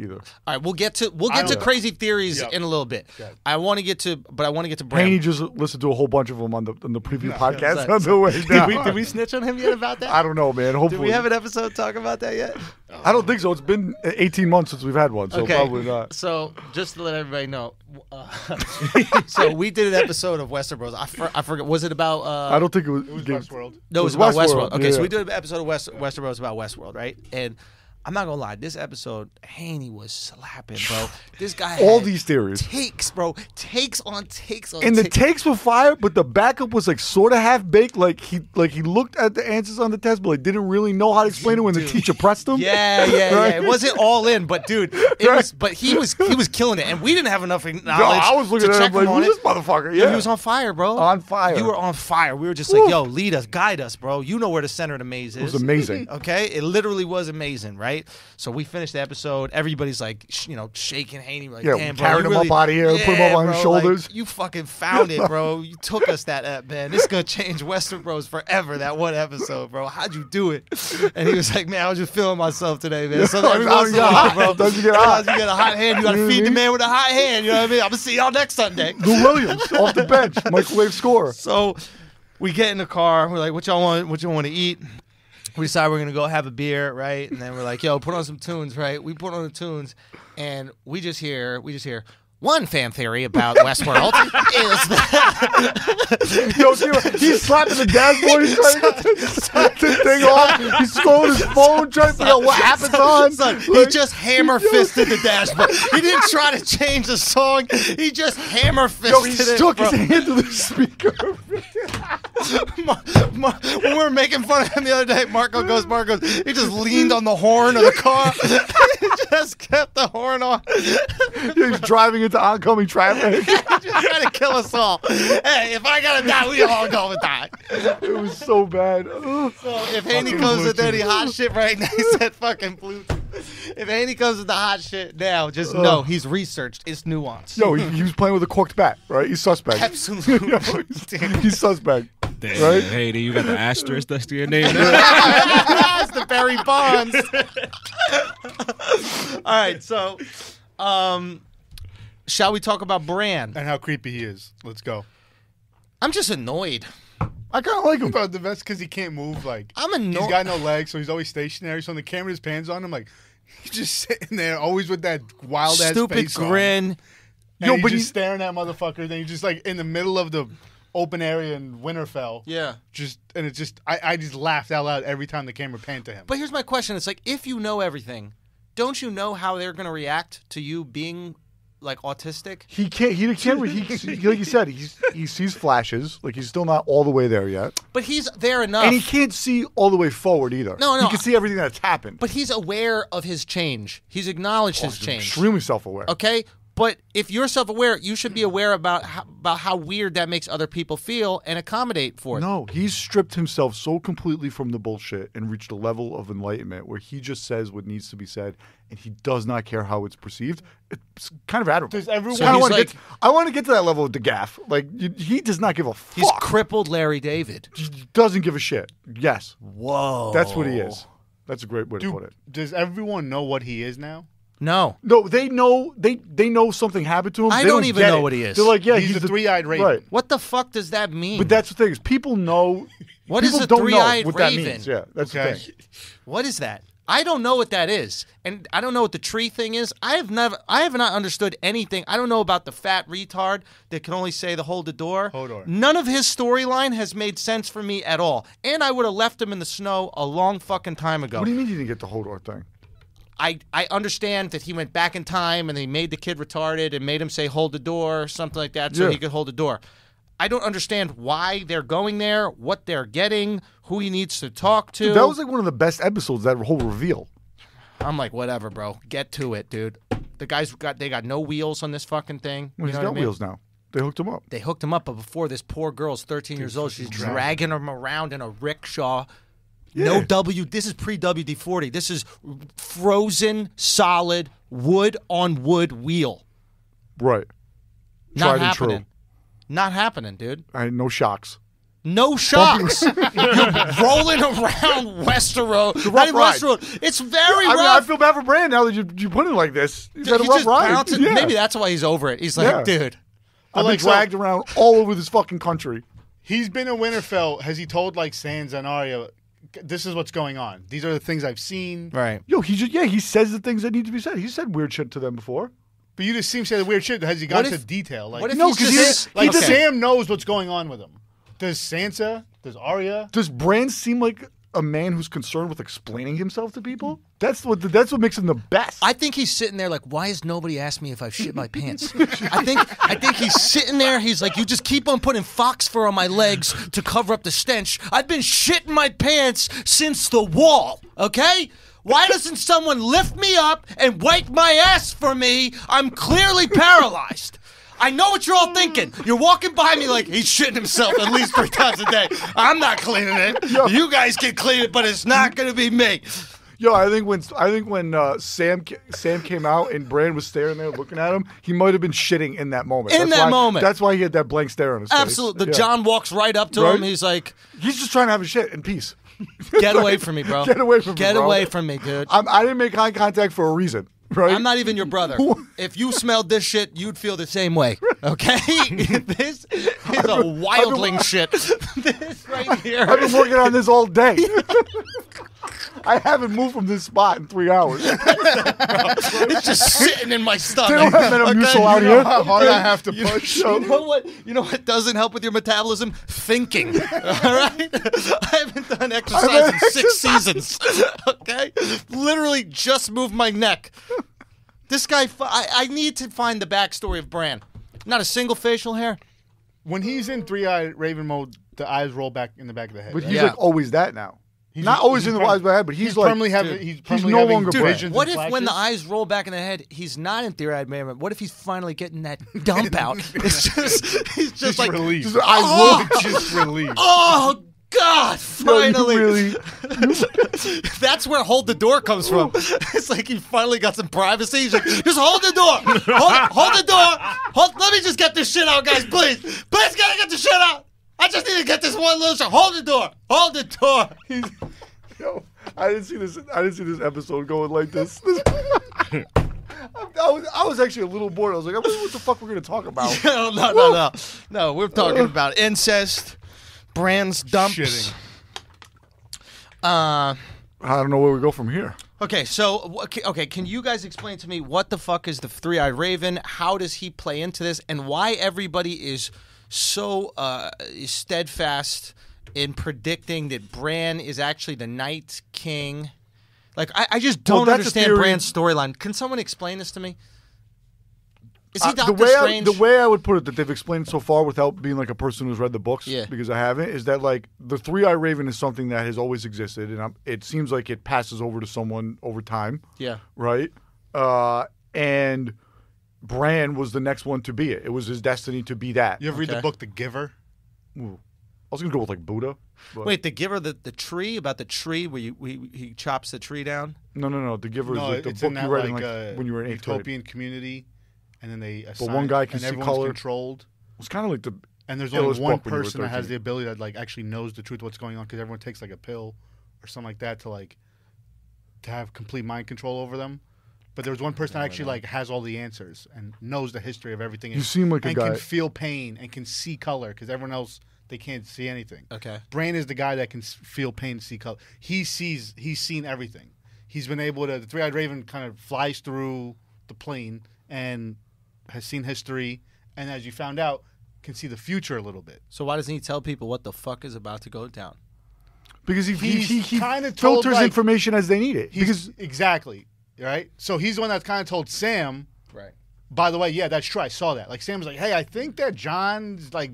Either. All right, we'll get to I don't- crazy theories Yep. in a little bit. Okay. I want to get to Bram. Haney just listened to a whole bunch of them on the preview podcast That's- on the way down. Did we snitch on him yet about that? I don't know, man. Hopefully. Did we have an episode talk about that yet? I don't think so. It's been 18 months since we've had one, so Okay. probably not. So just to let everybody know, so we did an episode of Westerbros. I forget. Was it about? I don't think it was. It was Westworld. No, it was about Westworld, Westworld. Okay, so yeah. we did an episode of Westerbros about Westworld, right? And I'm not gonna lie, this episode, Haney was slapping, bro. This guy All had these theories. takes, bro, takes on takes on. And the takes. takes were fire, but the backup was like sort of half baked. Like he looked at the answers on the test, but like didn't really know how to explain it when the teacher pressed him. Yeah. Right? It wasn't all in, but dude, it was. But he was killing it, and we didn't have enough knowledge. No, I was looking to at check him like, on who's it. this motherfucker? Dude, Yeah, he was on fire, bro. On fire. You were on fire. We were just like, Woo. yo, lead us, guide us, bro. You know where the center of the maze is. It was amazing. Okay, it literally was amazing, right? So we finished the episode. Everybody's like, shaking Haney, like, Yeah, damn, bro, carried you him up really, outta here, put him up on his bro, shoulders. Like, you fucking found it, bro. You took us that man. This is gonna change Westerbros forever. That one episode, bro. How'd you do it? And he was like, man, I was just feeling myself today, man. So every once in a while, bro, Doesn't get hot. sometimes you get a hot hand. You gotta You know what feed I the mean? man with a hot hand. You know what I mean? I'm gonna see y'all next Sunday. Lou Williams off the bench, microwave score. So we get in the car. We're like, what y'all want? What you want to eat? We decide we're gonna go have a beer, right? And then we're like, yo, put on some tunes, right? We put on the tunes, and we just hear, One fan theory about Westworld is that Yo, he's slapping the dashboard. He's trying to slap the thing off. He's scrolling his phone, trying to figure out what happens on. Son, he just hammer fisted the dashboard. He didn't try to change the song. He just hammer fisted Yo, he it. stuck bro. his hand to the speaker. When we were making fun of him the other day, Marco goes, he just leaned on the horn of the car. He just kept the horn on. He's driving into oncoming traffic. Just trying to kill us all. Hey, if I gotta die, we all gonna die. It was so bad. So if Hani comes with any hot shit right now, he said fucking Bluetooth. If Hani comes with the hot shit now, just know he's researched. It's nuanced. Yo, he was playing with a corked bat, right? He's suspect. Absolutely. Yo, he's suspect. Damn, Right? Hey, you got the asterisk next to your name now? That's the Barry Bonds. All right, so shall we talk about Bran? And how creepy he is. Let's go. I'm just annoyed. I kind of like him. But the best because he can't move. Like I'm annoyed. He's got no legs, so he's always stationary. So when the camera just pans on him, like he's just sitting there, always with that wild ass Stupid face grin. On. And But he's just staring at motherfucker. Then he's just like in the middle of the open area in Winterfell. Yeah. I just laughed out loud every time the camera panned to him. But here's my question. It's like, if you know everything, don't you know how they're going to react to you being, like, autistic? He can't. He like you said, he sees flashes. Like he's still not all the way there yet, But he's there enough. and he can't see all the way forward either. No, He can see everything that's happened. But he's aware of his change. He's acknowledged his change. Extremely self-aware. Okay? But if you're self-aware, you should be aware about how weird that makes other people feel and accommodate for it. No, he's stripped himself so completely from the bullshit and reached a level of enlightenment where he just says what needs to be said, and he does not care how it's perceived. It's kind of admirable. Does everyone- So I he's want like- to get to that level of the gaff. Like he does not give a fuck. He's crippled Larry David. He doesn't give a shit. Yes, Whoa. that's what he is. That's a great way to put it. Does everyone know what he is now? No. No, they know something happened to him. I They don't even get know it. what he is. They're like, yeah, He's the three-eyed raven. Right. What the fuck does that mean? But that's the thing is people know. What is people a don't know three-eyed what raven? that means. Yeah, that's Okay. the thing. What is that? I don't know what that is, and I don't know what the tree thing is. I have not understood anything. I don't know about the fat retard that can only say the hold the door. Hodor. None of his storyline has made sense for me at all, and I would have left him in the snow a long fucking time ago. What do you mean you didn't get the Hodor thing? I understand that he went back in time and he made the kid retarded and made him say hold the door or something like that so Yeah. he could hold the door. I don't understand why they're going there, what they're getting, who he needs to talk to. Dude, that was like one of the best episodes. That whole reveal. I'm like, whatever, bro. Get to it, dude. The guys got no wheels on this fucking thing. Well, You he's know got what I mean? wheels now. They hooked him up. They hooked him up, but before this poor girl's 13 years old, she's dragging him around in a rickshaw. No Yeah. This is pre-WD-40. This is frozen, solid, wood on wood wheel. Right. Not Tried and happening. true. Not happening, dude. No shocks. No shocks. You're rolling around Westerbros. It's a Not rough even ride. Westerbros. It's very I rough. mean, I feel bad for Brand now that you put it like this. He's had a He's rough just ride. bouncing. Yeah. Maybe that's why he's over it. He's like, Yeah. dude. I've been like, so- dragged around all over this fucking country. He's been in Winterfell. Has he told like Sansa and Arya, this is what's going on? These are the things I've seen. Right. Yo, he says the things that need to be said. He said weird shit to them before. But you just seem to say the weird shit. Has he gone What into if- detail? Like, what if No, he's 'cause just... like okay. Sam knows what's going on with him. Does Sansa? Does Arya? Does Brand seem like a man who's concerned with explaining himself to people? That's what makes him the best. I think he's sitting there like, why has nobody asked me if I've shit my pants? I think he's sitting there. He's like, you just keep on putting fox fur on my legs to cover up the stench. I've been shitting my pants since the wall, okay? Why doesn't someone lift me up and wipe my ass for me? I'm clearly paralyzed. I know what you're all thinking. You're walking by me like he's shitting himself at least 3 times a day. I'm not cleaning it. You guys can clean it, but it's not going to be me. Yo, I think when Sam came out and Bran was staring there looking at him, he might have been shitting in that moment. Moment. That's why he had that blank stare on his face. Absolutely. Yeah. John walks right up to Right? him. He's like, He's just trying to have a shit in peace. get away from me, bro. Get away from me, Get bro. away from me, dude. I didn't make eye contact for a reason, right? I'm not even your brother. If you smelled this shit, you'd feel the same way. Okay? This is a wildling shit. This right here. I've been working on this all day. I haven't moved from this spot in 3 hours. It's just sitting in my They stomach. don't have Metamucil out You know here. how hard I have to push. You know what? You know what doesn't help with your metabolism? Thinking. All right? I haven't done exercise in 6 seasons. Okay? Literally just moved my neck. This guy, I need to find the backstory of Bran. Not a single facial hair. When he's in 3-eyed Raven mode, the eyes roll back in the back of the head. But right? he's like always that now. Not always in the eyes of the head, but he's like permanently having, he's permanently no having longer Bran. visions What and if when the flashes? eyes roll back in the head, he's not in 3-eyed man? What if he's finally getting that dump out? It's just, he's just like, relieved. Just eyes Oh! roll. Just relieved. oh, God, finally. Really? That's where hold the door comes from. It's like he finally got some privacy. He's like, just hold the door. Hold the door. Let me just get this shit out, guys, please. Please, gotta get the shit out. I just need to get this one little shit. Hold the door. Hold the door. Yo, I didn't see this. I didn't see this episode going like this. I was actually a little bored. I was like, I wonder what the fuck we're gonna talk about. No, we're talking about incest, Bran's dumps. Shitting. I don't know where we go from here. Okay, so can you guys explain to me what the fuck is the 3-eyed raven? How does he play into this, and why everybody is so steadfast in predicting that Bran is actually the Night King? Like, I just don't that's a understand theory. Bran's storyline. Can someone explain this to me? Is he The Doctor way Strange? the way I would put it that they've explained so far without being like a person who's read the books, Yeah. because I haven't, is that like the 3-eyed raven is something that has always existed, and it seems like it passes over to someone over time. Yeah. Right. And Bran was the next one to be it. It was his destiny to be that. You ever read Okay. the book The Giver? Ooh. I was gonna go with like Buddha. But Wait, the giver, the tree, about the tree where he chops the tree down? no. The Giver is No, like the it's book in that you read in, like like, when you were in 8th grade. utopian community, and then they assign, one guy can and see everyone's color. controlled. It's kind of like the And there's It was only one book when you were person that has 13. the ability that like actually knows the truth of what's going on, because everyone takes like a pill or something like that to have complete mind control over them. But there's one person that actually like has all the answers and knows the history of everything. You seem like a and guy. can feel pain and can see color, because everyone else, they can't see anything. Okay. Bran is the guy that can feel pain and see color. He's seen everything. He's been able to. The 3-eyed raven kind of flies through the plane and has seen history, and as you found out, can see the future a little bit. So why doesn't he tell people what the fuck is about to go down? Because he He's kinda told, filters like- information as they need it. Because Exactly, right? So he's the one that's kind of told Sam, Right. by the way, yeah, that's true, I saw that. Like, Sam's like, hey, I think that John's like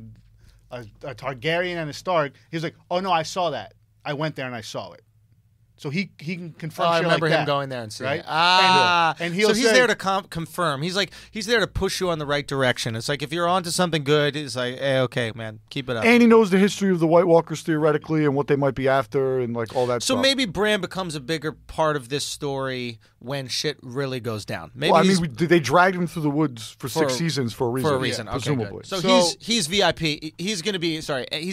a Targaryen and a Stark. He's like, oh no, I saw that. I went there and I saw it. So he can confirm. Oh, I shit remember like him that, going there and seeing right? it. Ah, and he'll so he's say- there to confirm. He's there to push you on the right direction. It's like if you're onto something good, it's like, hey, okay, man, keep it up. and he knows the history of the White Walkers theoretically and what they might be after and like all that So stuff. maybe Bran becomes a bigger part of this story when shit really goes down. Maybe Well, I he's mean, they dragged him through the woods for 6 seasons for a reason. for a reason. Yeah, Okay, good. presumably. So he's VIP. He's going to be he's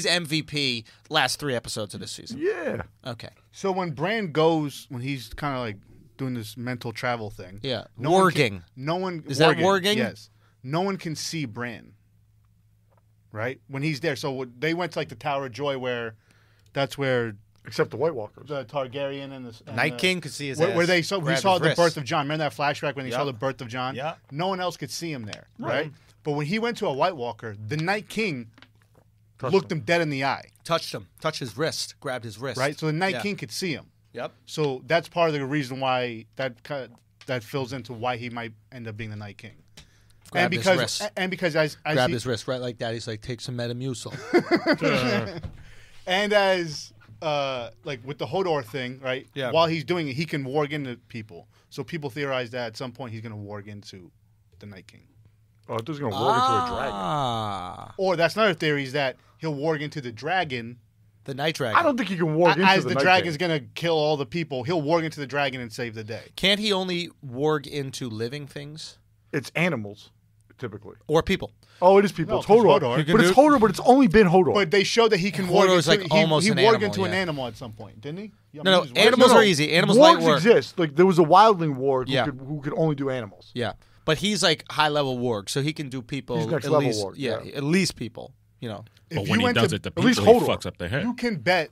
MVP last 3 episodes of this season. Yeah. Okay. So when Bran goes, when he's kind of like doing this mental travel thing, Yeah. no one Warging. can- no one Is that warging? Yes. No one can see Bran. Right when he's there. So they went to like the Tower of Joy, that's where Except the White Walkers. the Targaryen and the Night King could see his where ass. we grab saw his the wrist. birth of John. Remember that flashback when he saw Yep. the birth of John? Yep. No one else could see him there, right? But when he went to a White Walker, the Night King looked him dead in the eye, Touched him. Touched his wrist. Grabbed his wrist. right? So the Night Yeah. King could see him. Yep. So that's part of the reason why that fills into why he might end up being the Night King. Grabbed his wrist. And because as Grabbed he, his wrist right like that. He's like, take some Metamucil. and as like with the Hodor thing, right? Yeah. While he's doing it, he can warg into people. So people theorize that at some point he's going to warg into the Night King. Oh, this is going to warg into a dragon. Ah. Or that's another theory, is that he'll warg into the dragon. The Night Dragon. I don't think you can warg into As the the Night dragon's King. going to kill all the people, he'll warg into the dragon and save the day. Can't he only warg into living things? It's animals, typically. Or people? Oh, it is people. No, it's 'cause Hodor. Hodor. You can But it's do- Hodor, but it's only been Hodor. But they showed that he can Hodor warg is into like almost he an warged animal, into an yeah. animal at some point, didn't he? I mean, No, he was warging- animals are easy. Animals light wargs work. exist. Like there was a wildling warg Yeah. who could only do animals. Yeah. But he's like high level warg, so he can do people He's next at level least. warg, Yeah, yeah. at least people. You know. If But you when he went does to- it to at least people, he Hodor. fucks up their head. You can bet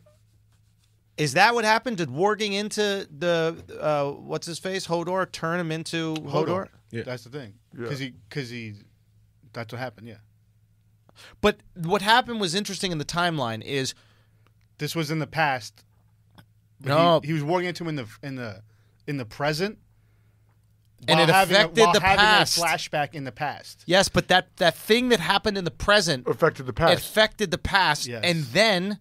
Is that what happened? Did warging into the what's his face Hodor turn him into Hodor? Yeah. That's the thing. Yeah. Because he, that's what happened. Yeah. But what happened was interesting in the timeline. Is This was in the past. But No. he was warging into him in the present. And it affected while the having past. a flashback in the past. yes, but that thing that happened in the present Affected the past. affected the past, Yes. and then,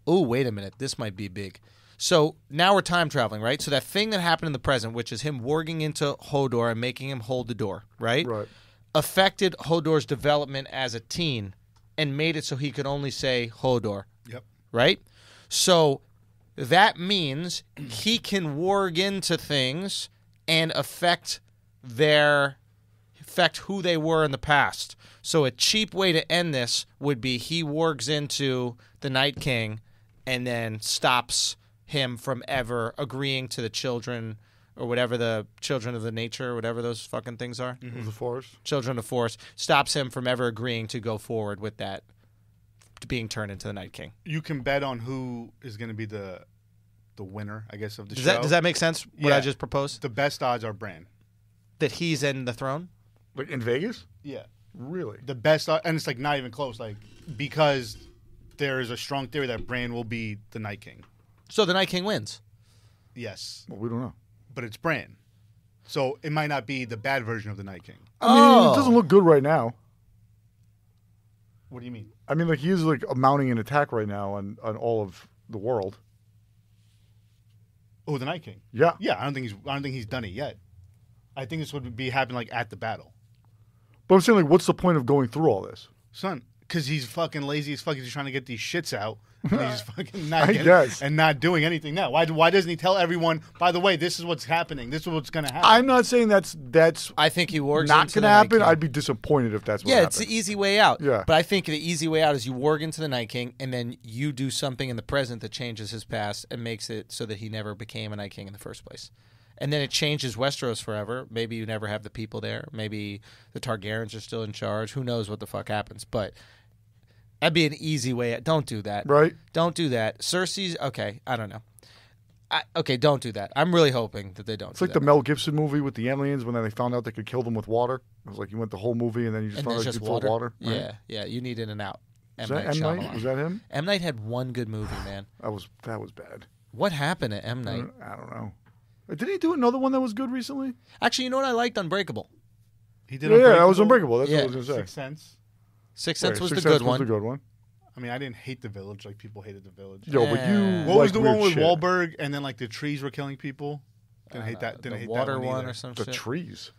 oh, wait a minute, this might be big. So now we're time traveling, right? So that thing that happened in the present, which is him warging into Hodor and making him hold the door, right? Right. Affected Hodor's development as a teen and made it so he could only say Hodor, Yep. right? So that means he can warg into things and affect who they were in the past. So a cheap way to end this would be he wargs into the Night King and then stops him from ever agreeing to the children or whatever, the children of the nature or whatever those fucking things are. Of the forest. Children of the Force stops him from ever agreeing to go forward with that, to being turned into the Night King. You can bet on who is going to be the winner, I guess, of the Does show. that make sense? What I Yeah. just proposed? The best odds are Bran. That he's in the throne? Like in Vegas? Yeah. Really? The best, and it's like not even close, like because there is a strong theory that Bran will be the Night King. So the Night King wins. Yes, Well, we don't know. but it's Bran, so it might not be the bad version of the Night King. I mean, it doesn't look good right now. What do you mean? I mean, like he is like mounting an attack right now on all of the world. Oh, the Night King. Yeah. Yeah, I don't think he's done it yet. I think this would be happening like at the battle, But I'm saying, like, what's the point of going through all this? son. Because he's fucking lazy as fuck. He's trying to get these shits out. And he's fucking not I getting, guess. and not doing anything now. Why doesn't he tell everyone? By the way, this is what's happening. This is what's going to happen. I'm not saying that's I think he wargs not into going to the Night happen. King. I'd be disappointed if that's what Yeah, happens. it's the easy way out. Yeah. But I think the easy way out is you warg into the Night King, and then you do something in the present that changes his past and makes it so that he never became a Night King in the first place. And then it changes Westeros forever. Maybe you never have the people there. Maybe the Targaryens are still in charge. Who knows what the fuck happens? But that'd be an easy way out. Don't do that. Right? Don't do that. Cersei's, okay, I don't know. Okay, don't do that. I'm really hoping that they don't It's do like that. the Mel Gibson movie with the aliens when they found out they could kill them with water. It was like you went the whole movie and then you just And found there's out you just could throw water. water. Right? Yeah, you need In and Out. Was that M. Night? Was that him? M. Night had one good movie, man. That was bad. What happened to M. Night? I don't know. Did he do another one that was good recently? Actually, you know what I liked? Unbreakable. he did. Yeah, that was Unbreakable. That's Yeah. what I was going to say. Sixth Sense. Sixth Sense Right, was Sixth the Sense good was one. the good one. I mean, I didn't hate The Village like people hated The Village. Yo, but you Yeah. What was like the weird one with shit. Wahlberg and then like the trees were killing people? Didn't hate that. Didn't the hate water that one either. or some The shit. trees.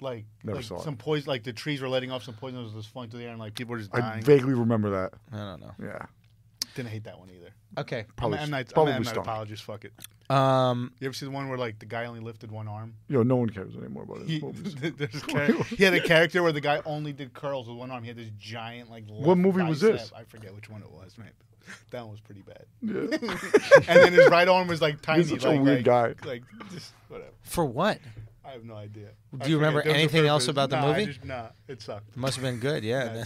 Like Never saw it. some poison. Like the trees were letting off some poison that was flowing through the air, and like people were just I dying. vaguely remember that. I don't know. Yeah. Didn't hate that one either. Okay. Probably, I'm probably not stunk. apologist. Fuck it. Um, You ever see the one where like the guy only lifted one arm? Yo, no one cares anymore about He, his movies. he had a character where the guy only did curls with one arm. He had this giant like. What movie was this? I forget which one it was, man. That one was pretty bad. Yeah. And then his right arm was like tiny. He's such a like, weird like, guy. Like just whatever. for what? I have no idea. Do you remember anything else about the movie? Nah, it sucked. Must have been good. Yeah.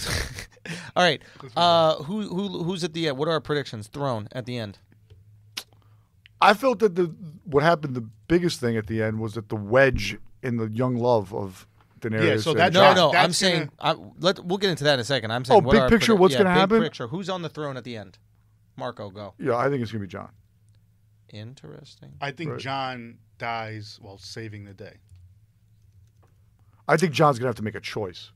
All right. Who's at the end? What are our predictions? Throne at the end. I felt that what happened, the biggest thing at the end was that the wedge in the young love of Daenerys. Yeah, so and that- Jon. No, that's I'm saying we'll get into that in a second. I'm saying Oh, what big are our picture, what's gonna big happen? Picture. Who's on the throne at the end? Marco, go. Yeah, I think it's gonna be Jon. Interesting. I think Right. John dies while saving the day, I think Jon's gonna have to make a choice,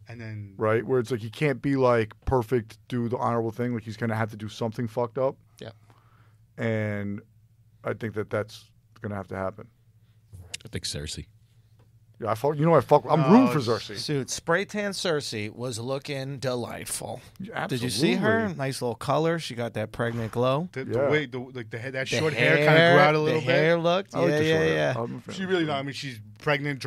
and then right? Where it's like he can't be like perfect, do the honorable thing. Like he's gonna have to do something fucked up. Yeah. And I think that's gonna have to happen. I think Cersei. Yeah, I'm rooting for Cersei. Dude, spray tan Cersei was looking delightful. Yeah, Did you see her? absolutely. Nice little color. She got that pregnant glow. the Yeah. way the head, that The short hair kind of grew out a little the hair looked. I like Yeah, the short hair. yeah. I'm a fan. bit. She really, I mean, she's pregnant,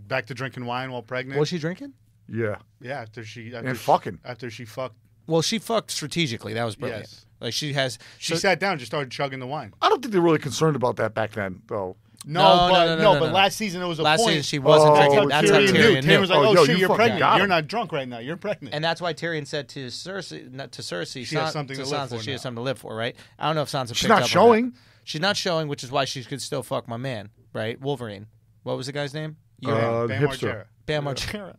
back to drinking wine while pregnant. Was she drinking? Yeah, Yeah, after she and fucking. after she fucked. Well, she fucked strategically. That was brilliant. Yes. Like she has. She sat down, just started chugging the wine. I don't think they're really concerned about that back then, though. No, but last season it was a last point. season she wasn't drinking. That's how Tyrion knew. Tyrion was like, yo, shit, you you're fucking pregnant. got You're him. not drunk right now. You're pregnant. And that's why Tyrion said to Cersei, She has something to live Sansa, for she has now. something to live for, right? I don't know if Sansa She's picked not up showing. on that. She's not showing, which is why she could still fuck my man, right? Wolverine. What was the guy's name? Bam hipster. Margera. Bam Margera.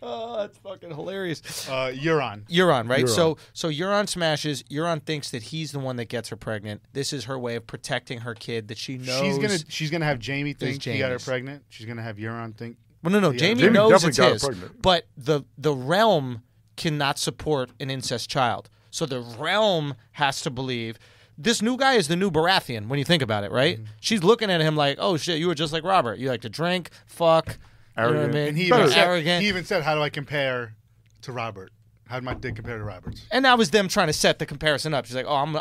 Oh, that's fucking hilarious. Euron, right? Euron. So Euron smashes. Euron thinks that he's the one that gets her pregnant. This is her way of protecting her kid that she knows. she's gonna have Jamie think he got her Jamie's. pregnant. She's gonna have Euron think. Well, no. Yeah. Jamie knows definitely it's got her his, pregnant. but the realm cannot support an incest child. So the realm has to believe this new guy is the new Baratheon. When you think about it, right? Mm-hmm. She's looking at him like, "Oh shit, you were just like Robert. You like to drink, fuck, Arrogant. You know what I mean? And he You're even, said, arrogant." he even said, "How do I compare to Robert? How did my dick compare to Robert's?" And that was them trying to set the comparison up. She's like, "Oh, I'm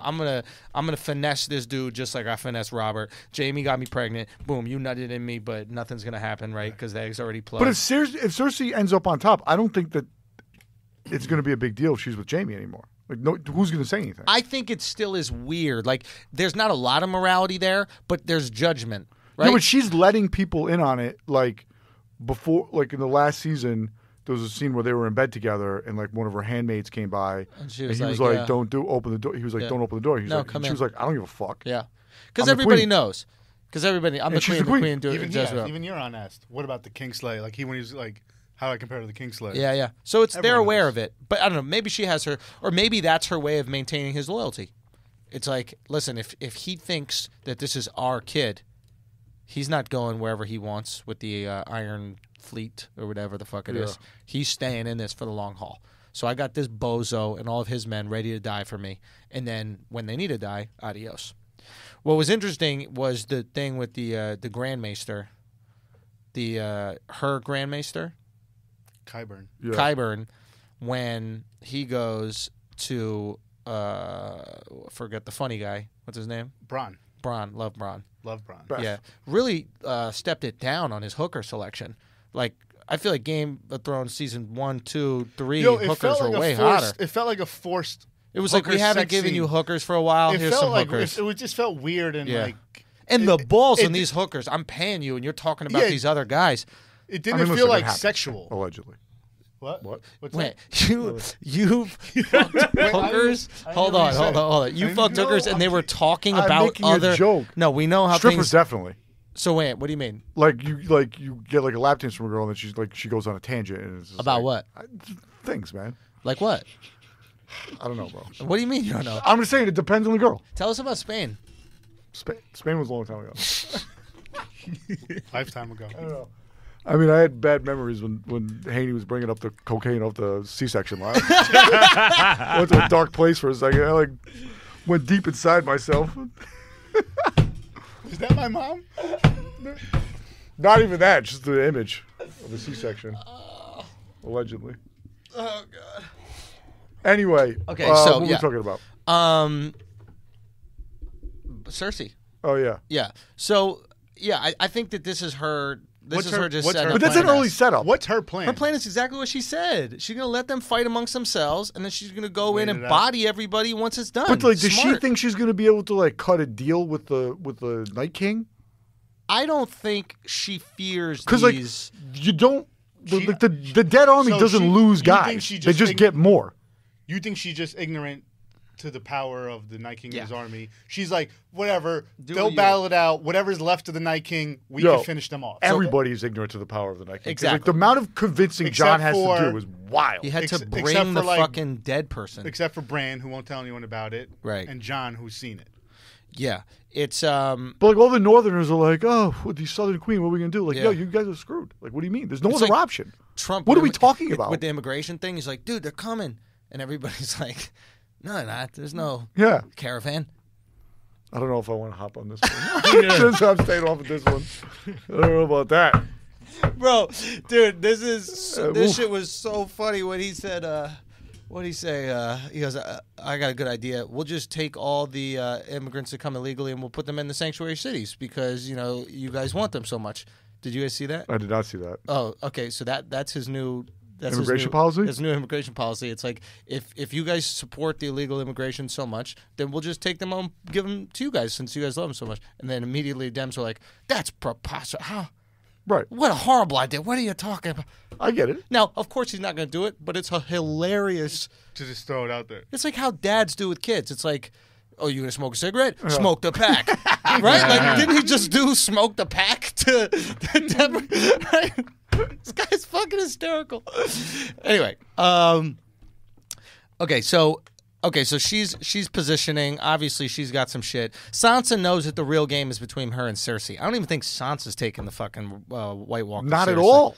gonna finesse this dude just like I finessed Robert. Jamie got me pregnant. Boom, you nutted in me, but nothing's gonna happen, right? Because the eggs already plugged." But if Cersei ends up on top, I don't think that it's going to be a big deal if she's with Jamie anymore. Like, no, who's going to say anything? I think it still is weird. Like, there's not a lot of morality there, but there's judgment, right? No, but she's letting people in on it. Like before, like in the last season, there was a scene where they were in bed together, and like one of her handmaids came by, And she and was he was like, like, yeah. "Don't open the door." He was like, Yeah. "Don't open the door." He was No, like, come she in. was like, "I don't give a fuck." Yeah, I'm because the everybody queen. knows. Because everybody, I'm the And she's queen. the The queen. queen. Even Jezebel. Euron asked, "What about the Kingslayer?" Like when he was like, "How do I compare to the Kingslayer?" Yeah. So they're Everyone aware knows. of it, but I don't know. Maybe she has her, or maybe that's her way of maintaining his loyalty. It's like, listen, if he thinks that this is our kid, he's not going wherever he wants with the Iron Fleet or whatever the fuck it is. He's staying in this for the long haul. So I got this bozo and all of his men ready to die for me. And then when they need to die, adios. What was interesting was the thing with the Grandmaster, her Grandmaster, Qyburn. Yeah. Qyburn, when he goes to forget the funny guy. What's his name? Bronn. Bronn. Love Bronn. Love Bronn. Best. Yeah, really stepped it down on his hooker selection. Like, I feel like Game of Thrones season 1, 2, 3 Yo, it hookers felt were like way a forced, hotter. It felt like a forced. It was like, we hooker haven't sex given scene. you hookers for a while. It Here's felt some like hookers. it just felt weird and Yeah. like. And the balls it- on these hookers, I'm paying you, and you're talking about Yeah. these other guys. It I didn't mean, feel listen, it like happens, sexual. allegedly. What? What's Wait, that? you fucked hookers? Hold on. You I fucked know, hookers, and they were talking I'm about making a other. joke. No, we know how Strippers things. definitely. So wait, what do you mean? Like you get like a lap dance from a girl, and then she's like she goes on a tangent. And it's just About like, what? Things, man. Like what? I don't know, bro. What do you mean you don't know? I'm just saying it depends on the girl. Tell us about Spain. Spain was a long time ago. Lifetime ago. I don't know. I mean, I had bad memories when Hani was bringing up the cocaine off the C-section line. I went to a dark place for a second. I like went deep inside myself. Is that my mom? Not even that, just the image of the C-section, allegedly. Oh god. Anyway, Okay, so, what yeah. were we talking about? Cersei. Oh yeah, Yeah. So yeah, I think that this is her. This is her just setting but up that's an plan. early setup. What's her plan? Her plan is exactly what she said. She's gonna let them fight amongst themselves, and then she's gonna go in Wait and it out. body everybody once it's done. But like, does she Smart. think she's going to be able to like cut a deal with the Night King? I don't think she fears Because like these. you don't. She- the dead army So doesn't she- lose you think guys. she They just just think- get more. You think she's just ignorant to the power of the Night King and Yeah. his army? She's like, whatever, Do they'll what you- battle it out. Whatever's left of the Night King, we Yo, can finish them off. Everybody is ignorant to the power of the Night King. 'Cause, like, Exactly. the amount of convincing Except John has for- to do is wild. He had to except bring for, the like- fucking dead person. Except for Bran, who won't tell anyone about it, Right. and Jon, who's seen it. Yeah, it's But like all the Northerners are like, oh, with the Southern Queen, what are we gonna do? Like, Yeah. yo, you guys are screwed. Like, what do you mean? There's no It's other like- option. Trump. What are with we talking with- about? with the immigration thing? He's like, dude, they're coming, and everybody's like, no, they're not. There's no Yeah, caravan. I don't know if I want to hop on this one. Since I'm staying off of this one, I don't know about that. Bro, dude, this oof. shit was so funny when he said, what'd he say? He goes, I got a good idea. We'll just take all the immigrants that come illegally and we'll put them in the sanctuary cities because, you know, you guys want them so much. Did you guys see that? I did not see that. Oh, okay. So that's his new That's Immigration policy? There's a new immigration policy. It's like if you guys support the illegal immigration so much, then we'll just take them home, give them to you guys since you guys love them so much. And then immediately Dems are like, that's preposterous. How? Right. What a horrible idea. What are you talking about? I get it. Now, of course, he's not going to do it, but it's a hilarious. To just throw it out there. It's like how dads do with kids. It's like, oh, you going to smoke a cigarette? Smoke the pack. Right? Like, didn't he just do smoke the pack to Deborah? Right? This guy's fucking hysterical. Anyway, okay, so she's positioning. Obviously, she's got some shit. Sansa knows that the real game is between her and Cersei. I don't even think Sansa's taking the fucking White Walker. Not at seriously. all.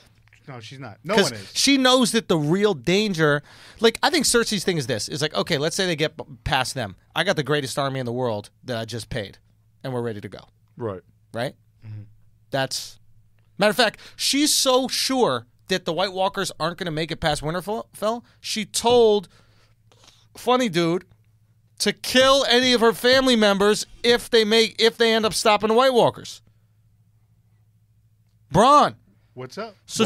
No, she's not. No one is. She knows that the real danger, like, I think Cersei's thing is this. Is like, okay, let's say they get past them. I got the greatest army in the world that I just paid, and we're ready to go. Right. Right? Mm-hmm. That's... Matter of fact, she's so sure that the White Walkers aren't going to make it past Winterfell, she told Funny Dude to kill any of her family members if they end up stopping the White Walkers. Bronn. What's up? So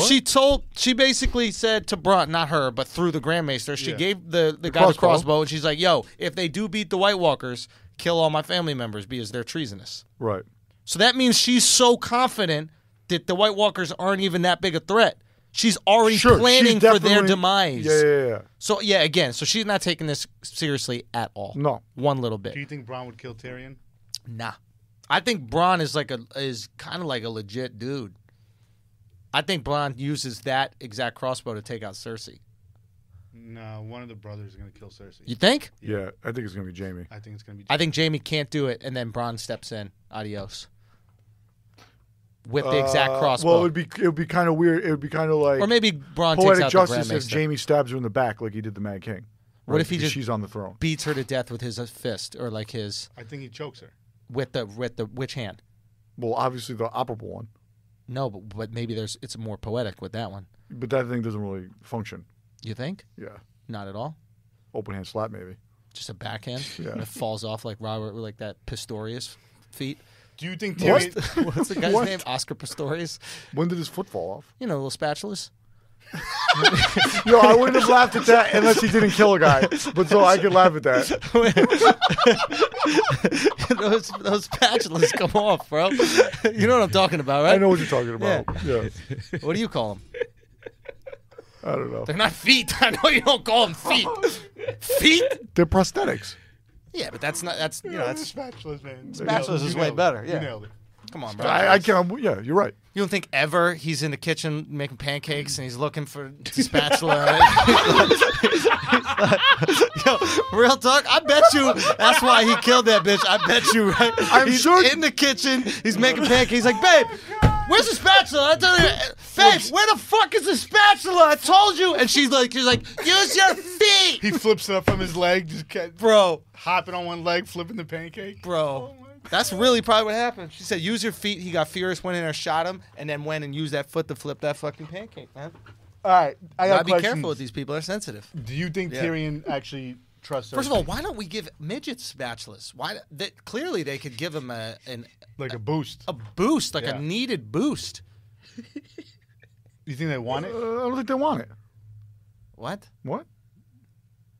she basically said to Bronn, not her, but through the Grand Maester, she gave the guy the crossbow, and she's like, yo, if they do beat the White Walkers, kill all my family members because they're treasonous. Right. So that means she's so confident that the White Walkers aren't even that big a threat. She's already planning for their demise. Yeah. So, yeah, again, so she's not taking this seriously at all. No. One little bit. Do you think Bronn would kill Tyrion? Nah. I think Bronn is kind of like a legit dude. I think Bronn uses that exact crossbow to take out Cersei. No, one of the brothers is going to kill Cersei. You think? Yeah, I think it's going to be Jaime. I think it's going to be I think Jaime can't do it, and then Bronn steps in. Adios. With the exact crossbow. Well, it would be kind of weird. It would be kind of like, or maybe Bronn takes poetic out justice the if Grandmaster. Jaime stabs her in the back like he did the Mad King. Right? What if he Because just she's on the throne? beats her to death with his fist, or like his I think he chokes her. with the which hand? Well, obviously the operable one, No, but maybe it's more poetic with that one. but that thing doesn't really function. You think? Yeah, Not at all. open hand slap maybe. Just a backhand. Yeah. And it falls off like Robert, like that Pistorius feet. Do you think Tyrion... What's the guy's What? name? Oscar Pistorius. When did his foot fall off? You know, little spatulas. Yo, I wouldn't have laughed at that unless he didn't kill a guy. But so I could laugh at that. those spatulas come off, bro. You know what I'm talking about, right? I know what you're talking about. Yeah. What do you call them? I don't know. They're not feet. I know you don't call them feet. Feet? They're prosthetics. Yeah, but that's That's that's spatulas, man. Spatulas is You way nailed it. better, yeah. You nailed it. come on, bro. I can't. Yeah, you're right. You don't think ever he's in the kitchen making pancakes and he's looking for the spatula? Yo, real talk. I bet you that's why he killed that bitch. I bet you, right? He's sure- in the kitchen. He's making pancakes. He's like, babe, where's the spatula? I tell you, babe, where the fuck is the spatula? I told you. And she's like, use your feet, He flips it up from his leg, just kept bro. hopping on one leg, flipping the pancake. Bro. That's really probably what happened. She said, use your feet. He got furious, went in there, shot him, and then went and used that foot to flip that fucking pancake, man. All right, I got Gotta be questions. careful with these people. They're sensitive. Do you think Yeah. Tyrion actually trusts her? First of all, why don't we give midgets spatulas? Clearly, they could give them a boost. boost, like Yeah. a needed boost. You think they want it? I don't think they want it. What? What?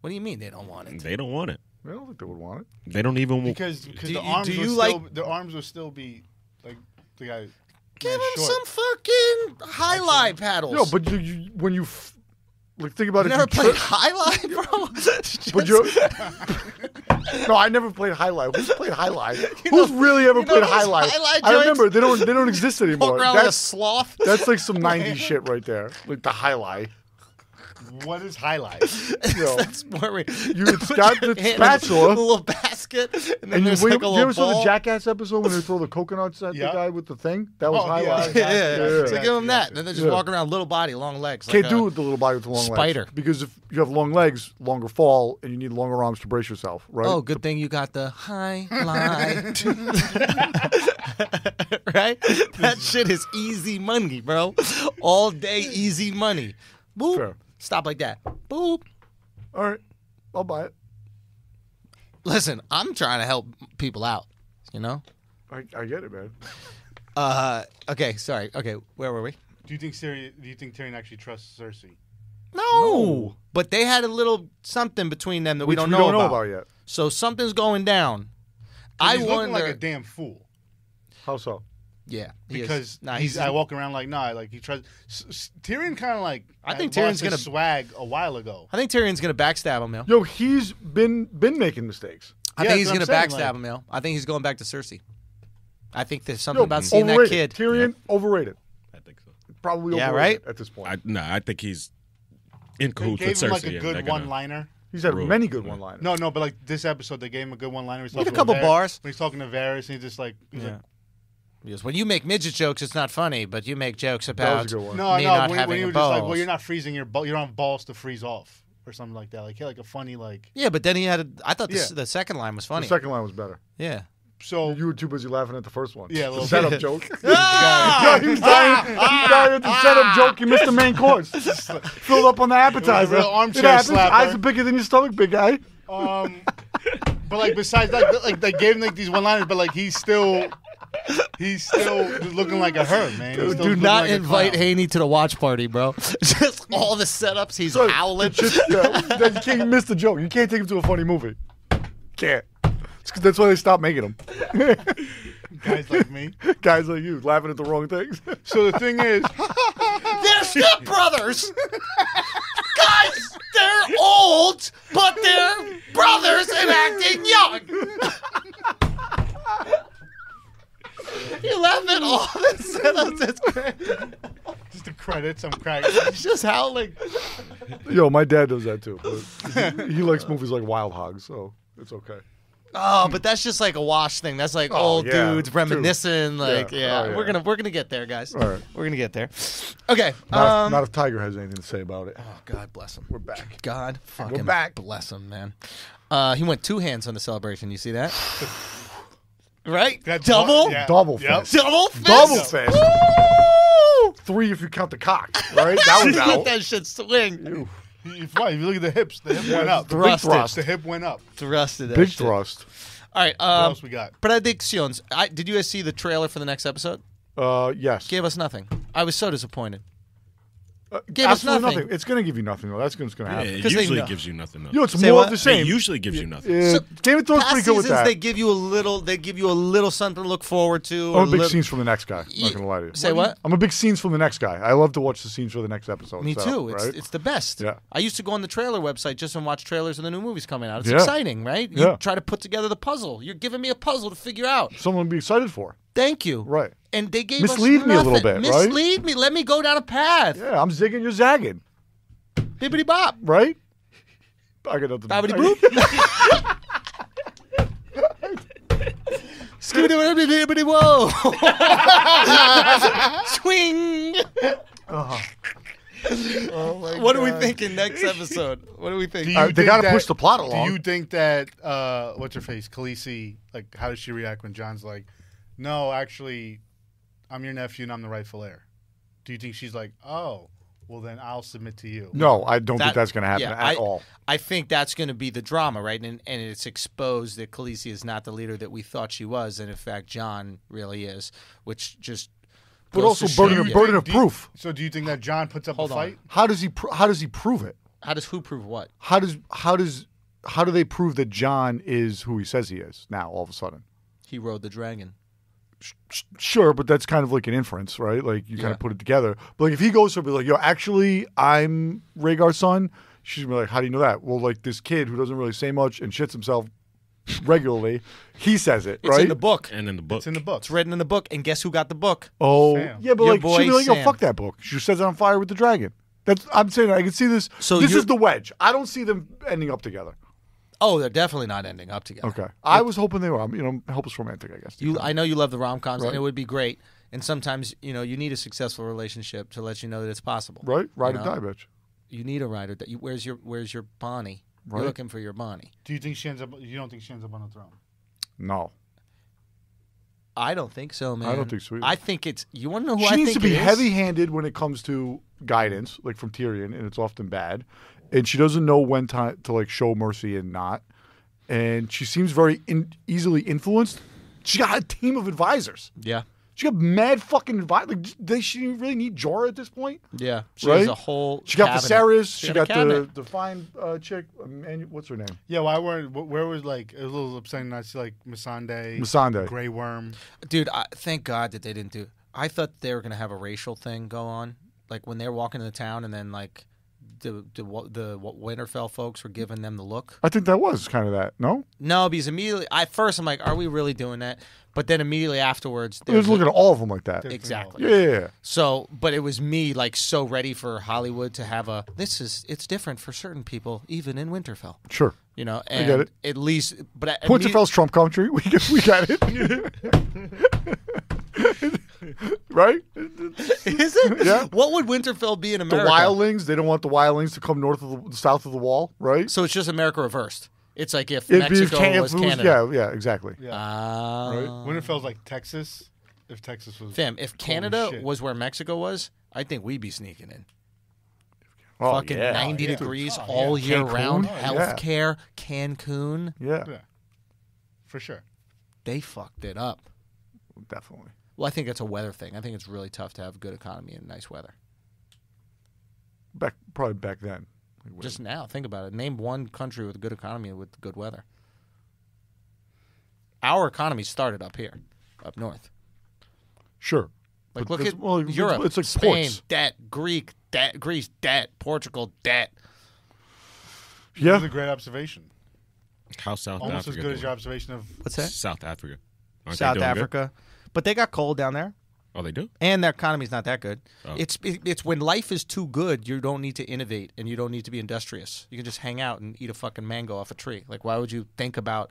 What do you mean they don't want it? They don't want it. I don't think they would want it. They don't even. Because Do the you- arms do would you still like- the arms would still be like the guy. Give them short. some fucking highlight paddles. No, but when you think about you it, never played highlight, bro. But you no, I never played highlight. Who's played highlight? Who's really ever played those highlight? highlight I joints? remember they don't exist anymore. Walk around like a That's sloth. that's like some '90s shit right there, like the highlight. What is highlight? You know, That's where we. it's got the hand in spatula. a little basket, and then And there's you, like a you little ever saw the ball. Jackass episode when they throw the coconuts at Yeah. the guy with the thing? That was Oh, yeah. highlight. Yeah. Yeah. So give them that. And then they're just Yeah. walking around, little body, long legs. Can't like do a- it with the little body with the long spider. legs. Because if you have long legs, longer fall, and you need longer arms to brace yourself, right? Oh, good thing you got the highlight. Right? That shit is easy money, bro. All day easy money. Boop. Fair. Stop like that. Boop. All right, I'll buy it. Listen, I'm trying to help people out, you know? I get it, man. Okay, sorry. Okay, where were we? Do you think Tyrion actually trusts Cersei? No. But they had a little something between them that we Which don't we know don't know about. about yet. So something's going down. I He's wonder. looking like a damn fool. How so? Yeah, he Because is. Nah, I walk around like like he tries. Tyrion kind of like I think lost Tyrion's his gonna- swag a while ago. I think Tyrion's gonna backstab him, yo. Yo, he's been making mistakes. I Yeah, think he's that's gonna what I'm saying, backstab like- him, yo. I think he's going back to Cersei. I think there's something Yo, about seeing that overrated. kid. Tyrion, overrated. I think so. Probably Yeah, overrated right? at this point. I think he's in They cahoots gave with him Cersei. like a and they're good gonna- one-liner. He's had Rude. many good one-liners. No, but like this episode, they gave him a good one-liner. He had a couple bars. When he's talking to Varys, and he's just like, he's like Because when you make midget jokes, it's not funny, but you make jokes That about was a good one. no, me no. not When having he a was just like, balls. well, you're not freezing your you don't have balls to freeze off or something like that. Like he had like a funny like. Yeah, but then he had. I thought Yeah. the second line was The funny. second line was better. Yeah. So You were too busy laughing at the first one. Yeah, a little setup bit. joke. Ah! He was dying. He was dying at the setup joke. You missed the main course. Filled up on the appetizer. real armchair It happens. slapper. Eyes are bigger than your stomach, big guy. but like besides that, like they gave him like these one-liners, but like he's still just looking like a herd, man. He's still Do looking not like a invite clown. Haney to the watch party, bro. Just all the setups. He's So, howling. you can't miss the joke. You can't take him to a funny movie. Can't. It's 'cause that's why they stopped making them. Guys like me. Guys like you laughing at the wrong things. So the thing is, They're stepbrothers. Guys, they're old, but they're brothers and acting young. You laugh at all the setups. It's great. just the credits, I'm cracking. He's just howling. Yo, my dad does that too. But he likes movies like Wild Hogs, so it's okay. Oh, but that's just like a wash thing. That's like Oh, old yeah, dudes true. reminiscing. Like, Yeah. yeah, Oh, yeah. we're gonna get there, guys. All right. We're gonna get there. Okay. Not if Tiger has anything to say about it. Oh, God bless him. We're back. God fucking back. bless him, man. He went two hands on the celebration. You see that? Right? That's Double? one- yeah. Double Yep. fist. Double fist? Double fist. Woo! 3 if you count the cock, right? That was Let out. that shit swing. If you look at the hips, the hip went up. Big Thrust it. thrust. The hip went up. Thrusted that Big shit. thrust. All right. What else we got? Predictions. Did you guys see the trailer for the next episode? Yes. Gave us nothing. I was so disappointed. Gave us Absolutely nothing. It's going to give you nothing, though. That's what's going to Yeah, happen. it 'Cause they usually know. gives you nothing though. Yo, it's Say more what? of the It same. usually gives you nothing. Game of Thrones Past pretty good with seasons, that. they give you a little. They give you a little something to look forward to. I'm a big little- scenes from the next guy. I'm not going to lie to you. Say what? I'm a big scenes from the next guy. I love to watch the scenes for the next episode. Me so, too. Right? It's the best. Yeah. I used to go on the trailer website just and watch trailers of the new movies coming out. It's Yeah. exciting, right? You Yeah. try to put together the puzzle. You're giving me a puzzle to figure out. Someone to be excited for. Thank you. Right. And they gave Mislead us me a little nothing. bit, right? Mislead me. Let me go down a path. Yeah, I'm zigging, you're zagging. Bibbity bop. Right? I got nothing. Bobbity boop. Scooby bibbity whoa. Swing. Oh my What are we God. thinking next episode? What are we thinking? Do you They think got to that- push the plot along. Do you think that what's her face, Khaleesi? Like, how does she react when John's like, "No, actually, I'm your nephew and I'm the rightful heir"? Do you think she's like, "Oh, well then I'll submit to you"? No, I don't That- think that's going to happen yeah, at all. I think that's going to be the drama, right? And it's exposed that Khaleesi is not the leader that we thought she was, and in fact, John really is, which just. But goes also to show burden you- of burden of Do you- proof. So do you think that John puts up Hold a on. fight? How does he prove it? How does who prove what? How do they prove that John is who he says he is now? All of a sudden, He rode the dragon. sure, but that's kind of like an inference, right? Like you kind Yeah. of put it together. But like if he goes to be like, "Yo, actually, I'm Rhaegar's son," she's gonna be like, "How do you know that?" Well, like this kid who doesn't really say much and shits himself regularly, he says it, It's right? in the book. And in the book, It's in the books. It's written in the book, and guess who got the book? Oh, Sam. yeah, but Your like boy she'll be like, "Yo, Sam. fuck that book." She sets it on fire with the dragon. I'm saying I can see this. So this you're- is the wedge. I don't see them ending up together. Oh, they're definitely not ending up together. Okay, I was hoping they were. Helpless romantic, I guess. I know you love the rom-coms, Right. and it would be great. And sometimes, you need a successful relationship to let you know that it's possible. right, ride You or know? die, bitch. You need a rider. Where's your Bonnie? Right. You're looking for your Bonnie. Do you think she ends up? You don't think she ends up on the throne? No, I don't think so, man. I don't think so either. I think it's. You want to know who she I needs think to be it is? heavy-handed when it comes to guidance, like from Tyrion, and it's often bad. And she doesn't know when to like show mercy and not. And she seems very easily influenced. She got a team of advisors. Yeah. She got mad fucking advice. Like, they she really need Jorah at this point. Yeah, she Right? has a whole. She got cabinet. Viserys. She got got a cabinet. the fine chick. What's her name? Yeah, why weren't? Where was like it was a little upsetting not to see like Missandei, Missandei. Grey Worm. Dude, thank God that they didn't do. I thought they were gonna have a racial thing go on, like when they were walking into town, and then like the Winterfell folks were giving them the look. I think that was kind of that. No, No, because immediately at first I'm like, are we really doing that? But then immediately afterwards, I was looking at all of them like that. exactly. Yeah. So, but it was me like so ready for Hollywood to have it's different for certain people, even in Winterfell. Sure. You know, and get it. at least, but Winterfell's Trump country. We got it. Right? Is it? Yeah. What would Winterfell be in The America? wildlings. They don't want the wildlings to come south of the wall. Right? So it's just America reversed. It's like if It'd be Mexico was Canada. Yeah, exactly. Yeah, Right? Winterfell's like Texas. If Texas was Fam, if Holy Canada shit. was where Mexico was, I think we'd be sneaking in. Oh, Fucking yeah. 90 yeah. degrees Oh, all yeah. year Cancun? round. Oh, yeah. Healthcare, Cancun. Yeah, Yeah, for sure. They fucked it up. definitely. Well, I think it's a weather thing. I think it's really tough to have good economy and nice weather. Probably back then. Like, Just now, think about it. Name one country with a good economy with good weather. Our economy started up here, up north. sure. Like, But look that's- at well, Europe, it's like Spain, ports. debt, Greece, debt, Portugal, debt. Yeah. This is a great observation. How South Almost Africa as good as doing? your observation of What's that? South Africa. Aren't they South doing good? Africa. But they got cold down there. Oh, they do? And their economy's not that good. Oh. It's when life is too good, you don't need to innovate and you don't need to be industrious. You can just hang out and eat a fucking mango off a tree. Like, why would you think about?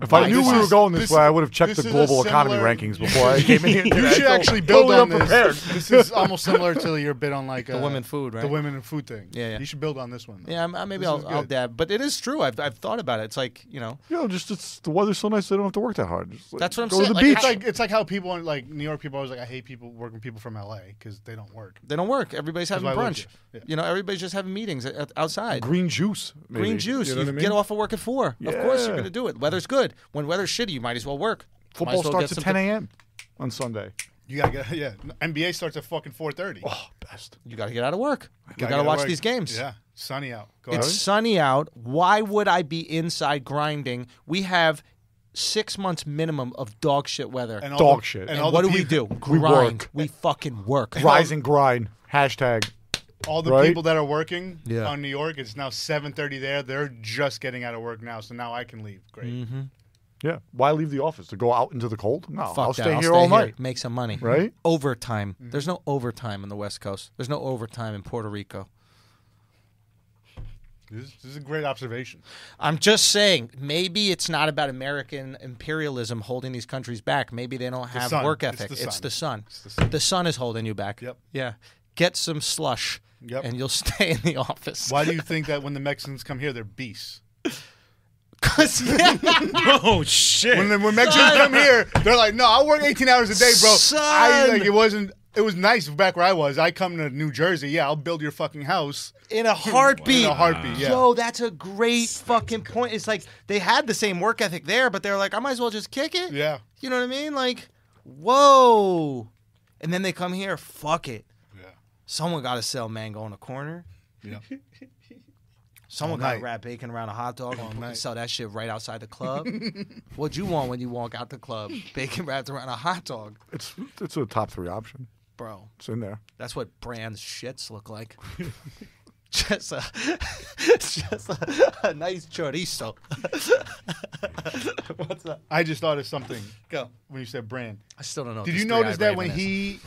If I knew This we were is- going this this- way, I would have checked this the is a global economy similar- rankings before I came in here. You should I actually feel build totally on unprepared. this. This is almost similar to your bit on like The women food, right? The women and food thing. Yeah, yeah. You should build on this one. Though. Yeah, maybe This is I'll good. dab. But it is true. I've thought about it. It's like, you know, Just the weather's so nice they don't have to work that hard. Just, like, That's what I'm go saying. to the Like, beach. It's like how people in like New York people are always like I hate people working people from LA because they don't work. they don't work. Everybody's having why I lived brunch. here. Yeah. You know, everybody's just having meetings outside. Green juice. Maybe. Green juice. You know what I mean? get off of work at 4. Of course you're Yeah. going to do it. Weather's good. When weather's shitty, you might as well work. Might Football as well starts get at some 10 a.m. on Sunday. You gotta get NBA starts at fucking 4:30. Oh, best. You got to get out of work. You got get to to watch work. these games. Yeah, sunny out. Go It's ahead. sunny out. Why would I be inside grinding? We have 6 months minimum of dog shit weather. And all Dog the- shit. And And all what the do we people- do? We Grind. work. We fucking work. Rise and grind. Hashtag. All the Right? people that are working Yeah. on New York, it's now 7:30 there. They're just getting out of work now, so now I can leave. Great. Mm-hmm. Yeah. Why leave the office? To go out into the cold? No, Fuck I'll that. stay here all night. Make some money. Right? Overtime. There's no overtime on the West Coast. There's no overtime in Puerto Rico. This is a great observation. I'm just saying, maybe it's not about American imperialism holding these countries back. Maybe they don't have sun. work It's ethic. the It's sun. the sun. It's the sun. The sun is holding you back. Yep. Yeah. Get some slush, Yep. and you'll stay in the office. Why do you think that when the Mexicans come here, they're beasts? 'Cause, yeah. Oh, shit. When Mexicans come here, they're like, "No, I work 18 hours a day, bro." Son. It was nice back where I was. I come to New Jersey, yeah, I'll build your fucking house In a heartbeat. in a heartbeat. Yeah. Yo, that's a great fucking point. It's like they had the same work ethic there, but they're like, I might as well just kick it. Yeah. You know what I mean? Like, whoa. And then they come here, fuck it. Yeah. Someone got to sell mango on the corner. Yeah. Someone All got to night. wrap bacon around a hot dog and night. sell that shit right outside the club. What'd you want when you walk out the club? Bacon wrapped around a hot dog. It's a top 3 option. Bro, It's in there. that's what Brand's shits look like. just a nice chorizo. What's up? I just thought of something Go. when you said brand. I still don't know. Did you notice that when he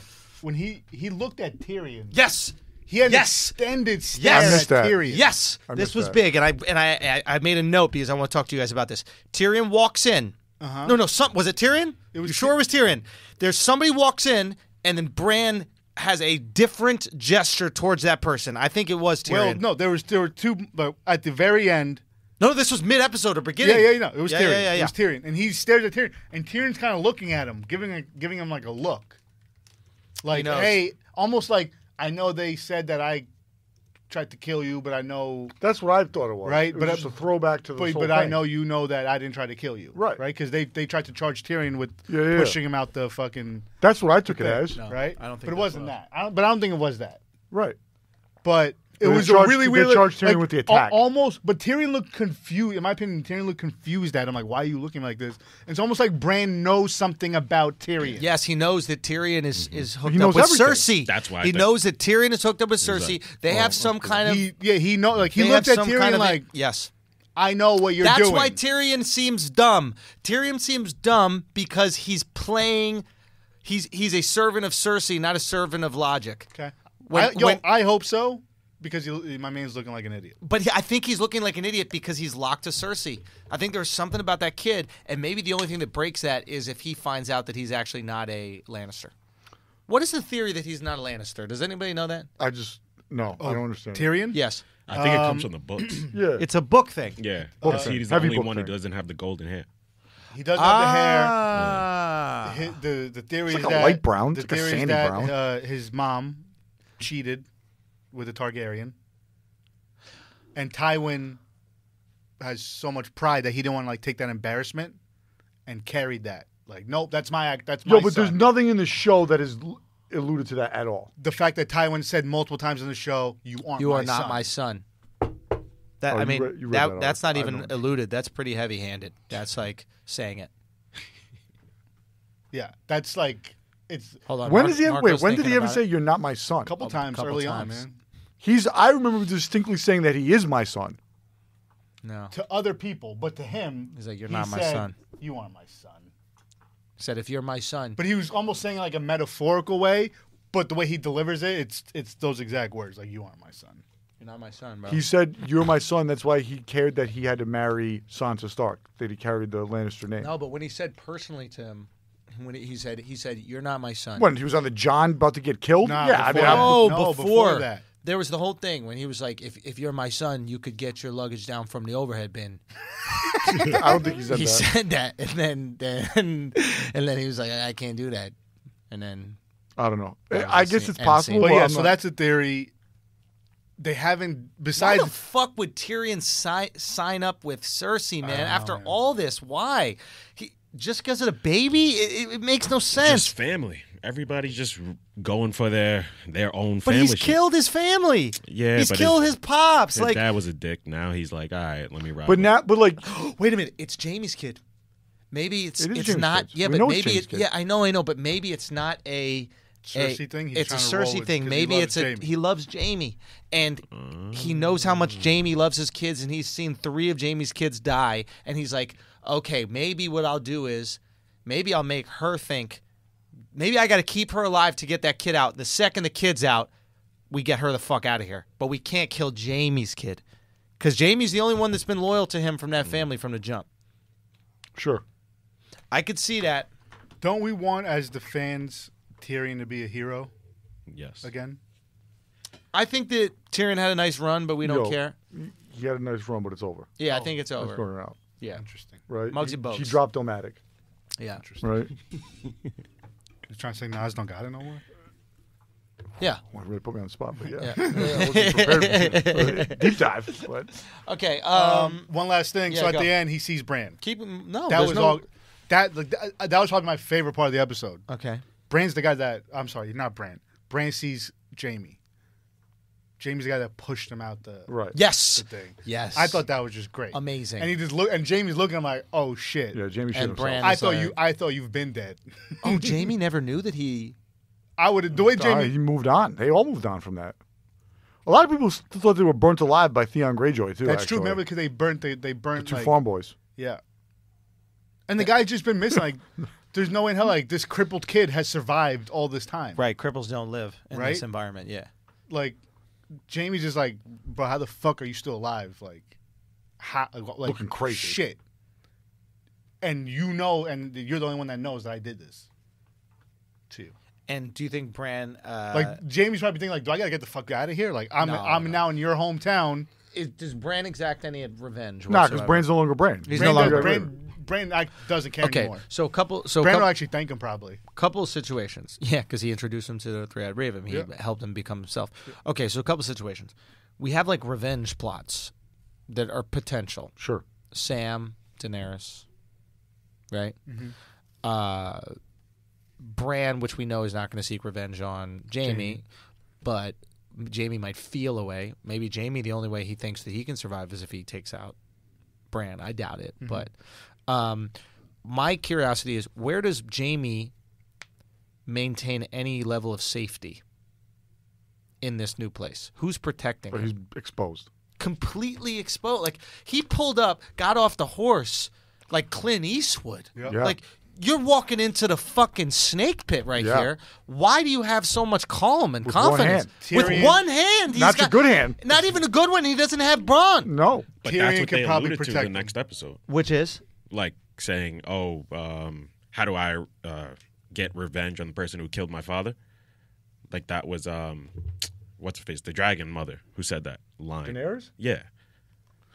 looked at Tyrion? Yes. He had Yes. an extended stare Yes. I at missed that. Tyrion. Yes, I this missed was that. big, and I made a note because I want to talk to you guys about this. Tyrion walks in. Uh-huh. No, was it Tyrion? It was you sure it was Tyrion? There's somebody walks in, and then Bran has a different gesture towards that person. I think it was Tyrion. Well, no, there were two, but at the very end. No, this was mid-episode or beginning. Yeah, it was Yeah, Tyrion. yeah, yeah, It yeah. was Tyrion, and he stares at Tyrion, and Tyrion's kind of looking at him, giving him like a look, like, knows. hey, almost like I know they said that I tried to kill you, but I know. That's what I thought it was. Right, it was but just a throwback to the whole But thing. I know you know that I didn't try to kill you. Right. Right, because they tried to charge Tyrion with Yeah. pushing him out the fucking. That's what I took it thing, as. No. Right, I don't think but it that's wasn't what- that. I don't think it was that. Right. But it They was charged- a really they weird. charged Tyrion with the attack. Almost, but Tyrion looked confused. In my opinion, Tyrion looked confused at him. Like, why are you looking like this? It's almost like Bran knows something about Tyrion. Yes, he knows that Tyrion is hooked He up knows with everything. Cersei. That's why I he think- knows that Tyrion is hooked up with Cersei. like, They have some kind of. He know. Like he they looked have at some Tyrion kind of like, yes. I know what you're That's doing. why Tyrion seems dumb. Tyrion seems dumb because he's playing. He's a servant of Cersei, not a servant of logic. Okay. When- I hope so because my man's looking like an idiot. But I think he's looking like an idiot because he's locked to Cersei. I think there's something about that kid, and maybe the only thing that breaks that is if he finds out that he's actually not a Lannister. What is the theory that he's not a Lannister? Does anybody know that? I don't understand. Tyrion? Yes. I think it comes from the books. Yeah. It's a book thing. Yeah. Book Because thing. he's the Heavy only book one who thing. doesn't have the golden hair. He doesn't have the hair. Ah. The theory It's is like a that light brown. The It's like a theory is sandy that brown. his mom cheated with a Targaryen, and Tywin has so much pride that he didn't want to like take that embarrassment and carried that. Like, nope, that's my act. That's my Yo, but there's son. nothing in the show that is alluded to that at all. The fact that Tywin said multiple times in the show, "You aren't. You my are not son." my son. That Oh, I you mean, read- you read that that's out. not I even don't. alluded. That's pretty heavy-handed. That's like saying it. Yeah, that's like it's Hold on. When Mar- does he ever, Marco's when did thinking he ever about say it. you're not my son? a couple times couple early times. on, man. I remember distinctly saying that he is my son. No. To other people, but to him, He's like, "You're he not my said, son." You aren't my son. He said, "If you're my son." But he was almost saying like a metaphorical way, but the way he delivers it, it's those exact words, like "You aren't my son." You're not my son, bro. He said, "You're my son." That's why he cared that he had to marry Sansa Stark. That he carried the Lannister name. No, but when he said personally to him, when he said, "You're not my son." When he was on the John about to get killed. Nah, yeah, I mean, before- Oh, No, before. before that. There was the whole thing when he was like, if you're my son, you could get your luggage down from the overhead bin. I don't think he said He that. said that, and then he was like, I can't do that. And then I don't know. That was I the guess scene- it's end possible. scene. But yeah, I'm so not- that's the theory. They haven't why besides the fuck would Tyrion sign up with Cersei, man? know, After man. all this, why? Just because of the baby? It makes no sense. Just family. Everybody's just going for their own But family. he's shit. killed his family. Yeah, he's but killed his pops. His Like, dad was a dick. Now he's like, all right, let me ride. But now, but like, wait a minute, it's Jamie's kid. Maybe it's It is it's Jamie's not. kid. Yeah, We but know it's maybe Jamie's it, kid. yeah, I know, but maybe it's not a Cersei thing? He's It's a trying to roll Cersei with- thing. 'cause he Maybe loves it's a Jaime. he loves Jamie, and he knows how much Jamie loves his kids, and he's seen 3 of Jamie's kids die, and he's like, okay, maybe what I'll do is, maybe I'll make her think, maybe I got to keep her alive to get that kid out. The second the kid's out, we get her the fuck out of here. But we can't kill Jamie's kid, because Jamie's the only one that's been loyal to him from that family from the jump. sure. I could see that. don't we want as the fans Tyrion to be a hero yes. again? I think that Tyrion had a nice run, but we don't Yo, care. He had a nice run, but it's over. Yeah, I think it's It's over. going out. Yeah, Interesting. Right? Muggsy He Bogues. dropped Omatic. yeah, Interesting. Right? You're trying to say Nas don't got it no more? yeah. Well, really put me on the spot, but yeah. Yeah. I wasn't prepared. Deep dive. But Okay. One last thing. yeah, So at go. the end, he sees Bran. Keep him. No, That there's was no- all. That was probably my favorite part of the episode. Okay. Bran's the guy that I'm sorry, not Bran. Bran sees Jamie. Jamie's the guy that pushed him out the right. Yes. thing. Yes. I thought that was just great. Amazing. And he just look, and Jamie's looking. I'm like, oh shit. Yeah, Jamie shit And himself. Bran- I thought you've been dead. Oh, Jamie never knew that he. I would have the way Jamie. He moved on. They all moved on from that. A lot of people thought they were burnt alive by Theon Greyjoy too. That's true. actually. Remember, because they burnt the 2 like, farm boys. yeah. And the guy's just been missing. Like, there's no way in hell like this crippled kid has survived all this time. Right. Cripples don't live in Right? this environment. Yeah. Like, Jamie's just like, bro, how the fuck are you still alive? Like, like Looking crazy. Shit. And you know, and you're the only one that knows that I did this to you. And do you think Bran? Like Jamie's probably thinking, like, do I gotta get the fuck out of here? Like, I'm No. now in your hometown. Does Bran exact any revenge? Nah, because whatsoever? Bran's no longer Bran. He's Bran no longer. Bran doesn't care Okay. anymore. So Bran will actually thank him probably. couple situations. Yeah, because he introduced him to the 3-eyed raven. He Yeah. helped him become himself. Okay, so a couple situations. we have like revenge plots that are potential. Sure. Sam, Daenerys, right? Mm-hmm. Bran, which we know is not going to seek revenge on Jaime, but Jaime might feel a way. Maybe Jaime, the only way he thinks that he can survive is if he takes out Bran. I doubt it. Mm-hmm. But my curiosity is, where does Jaime maintain any level of safety in this new place? Who's protecting But him? he's exposed. Completely exposed. Like, he pulled up, got off the horse like Clint Eastwood. Yep. Yeah. Like, you're walking into the fucking snake pit right Yeah. here. Why do you have so much calm and With one confidence? hand. With Tyrion- one hand. Not your good hand. Not even a good one. He doesn't have brawn. No. But Tyrion that's what could they probably alluded to in protect the him. next episode. Which is? Like saying, "Oh, how do I get revenge on the person who killed my father?" Like that was what's her face, the dragon mother, who said that line. Daenerys? Yeah,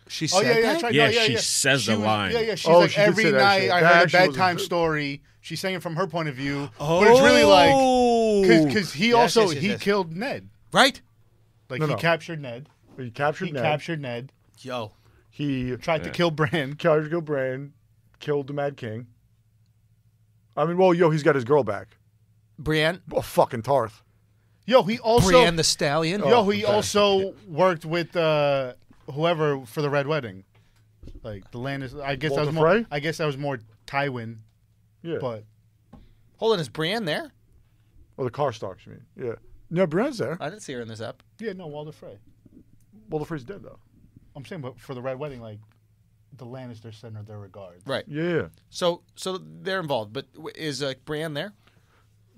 She Oh said yeah, yeah, that? that's right. Yeah, No, yeah, she yeah. says She the was- line. Yeah, yeah. She's Oh, like, she did every say that night shit. I That heard a actually was bedtime a- story. She's saying it from her point of view, but it's really like because he Yes, also yes, he yes. killed Ned. Right? Like No, he no. captured Ned. He captured He Ned. captured Ned. Yo. He Tried to kill Bran. tried to Bran, killed the Mad King. I mean, well, he's got his girl back. Brienne. Oh, fucking Tarth. Yo, he also Brienne the Stallion. Yo, he okay. also worked with whoever for the Red Wedding. Like the land is. I guess that Walter was more. Frey? I guess that was more Tywin. Yeah. But Hold on, is Brienne there? Or the Karstarks, you mean? Yeah. No, Brienne's there. I didn't see her in this ep. yeah, no, Walter Frey. Well, the Frey's dead, though. I'm saying, but for the Red Wedding, like the Lannisters sent her their regards. Right. Yeah. So they're involved, but is Brienne there?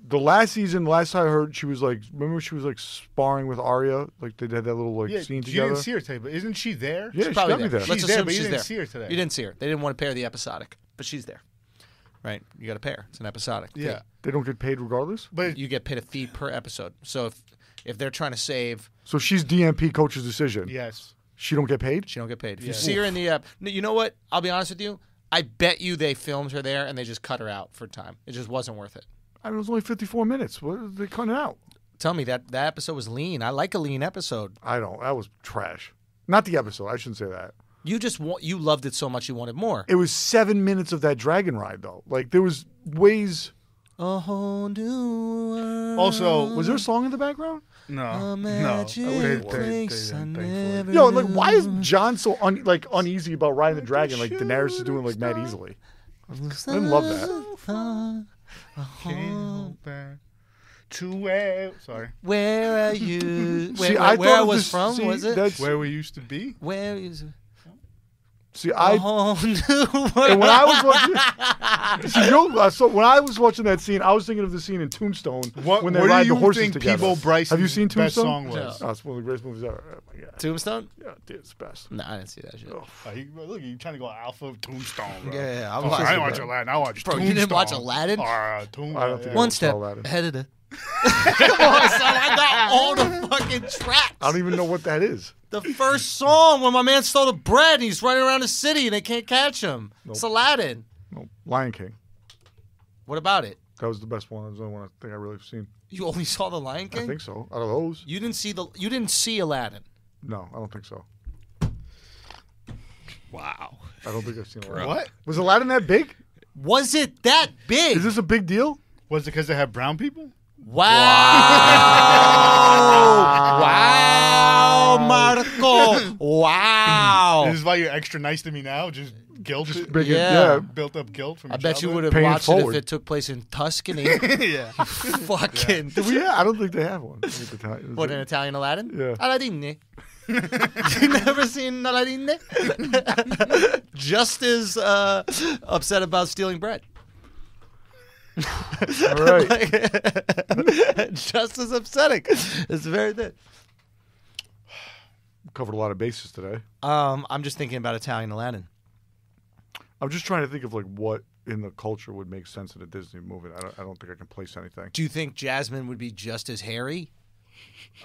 The last season, last I heard, she was like, remember she was like sparring with Arya? Like they had that little like Yeah, scene you together? didn't see her today, but isn't she there? Yeah, she's Probably gotta be there. Let's She's there, assume but you she's didn't there. see her today. You didn't see her. They didn't want to pair the episodic, but she's there. Right? You got to pair. It's an episodic. fee. Yeah, They don't get paid regardless? but You get paid a fee per episode. So if they're trying to save, So she's DMP coach's decision. yes, She don't get paid? she don't get paid. If Yeah. you see her in the ep, you know what? I'll be honest with you. I bet you they filmed her there and they just cut her out for time. It just wasn't worth it. I mean, it was only 54 minutes. What are they cutting out? Tell me that episode was lean. I like a lean episode. I don't. That was trash. Not the episode. I shouldn't say that. You loved it so much you wanted more. It was 7 minutes of that dragon ride, though. Like, there was ways. A whole new world. Also, Was there a song in the background? no, A no. magic place I didn't, never Yo, like, why is knew. John so uneasy about riding the dragon like Daenerys is doing like mad easily? I didn't love that. Can't back to where? Sorry, Where are you? See, Where, I where I thought was this- from, see, was it? that's- where we used to be. Where is See, a I whole new world? and when I was watching, so when I was watching that scene, I was thinking of the scene in Tombstone when they what ride do you the horses think together. Peebo Bryce's Have you seen best Tombstone? song was? Oh, it's one of the greatest movies ever. Oh my god. Tombstone? Yeah, dude, it's the best. No, I didn't see that shit. Oh, Look, you trying to go alpha of Tombstone, bro. Yeah, Oh, I didn't watch Aladdin. I watched Bro, Tombstone. you didn't watch Aladdin? Tombstone. I don't think One I step saw Aladdin. ahead of the. Come on, son. I got all the fucking tracks. I don't even know what that is. The first song when my man stole the bread and he's running around the city and they can't catch him. It's Aladdin. No, Lion King. What about it? That was the best one. That was the only one I think I really have seen. You only saw the Lion King? I think so. Out of those, You didn't see Aladdin. no, I don't think so. Wow. I don't think I've seen Aladdin. What? Was Aladdin that big? Was it that big? Is this a big deal? Was it because they have brown people? Wow. Wow, Marco. Wow. This is why you're extra nice to me now. Just guilt, Big, Yeah. built up guilt from. I bet you would have Paying it watched it if forward. it took place in Tuscany. yeah. Fucking. I don't think they have one. What, an Italian Aladdin? Yeah. Aladdin. You never seen Aladdin? Just as upset about stealing bread. All right. Just as upsetting. It's very good. Covered a lot of bases today. I'm just thinking about Italian Aladdin. I'm just trying to think of like what in the culture would make sense in a Disney movie. I don't think I can place anything. Do you think Jasmine would be just as hairy?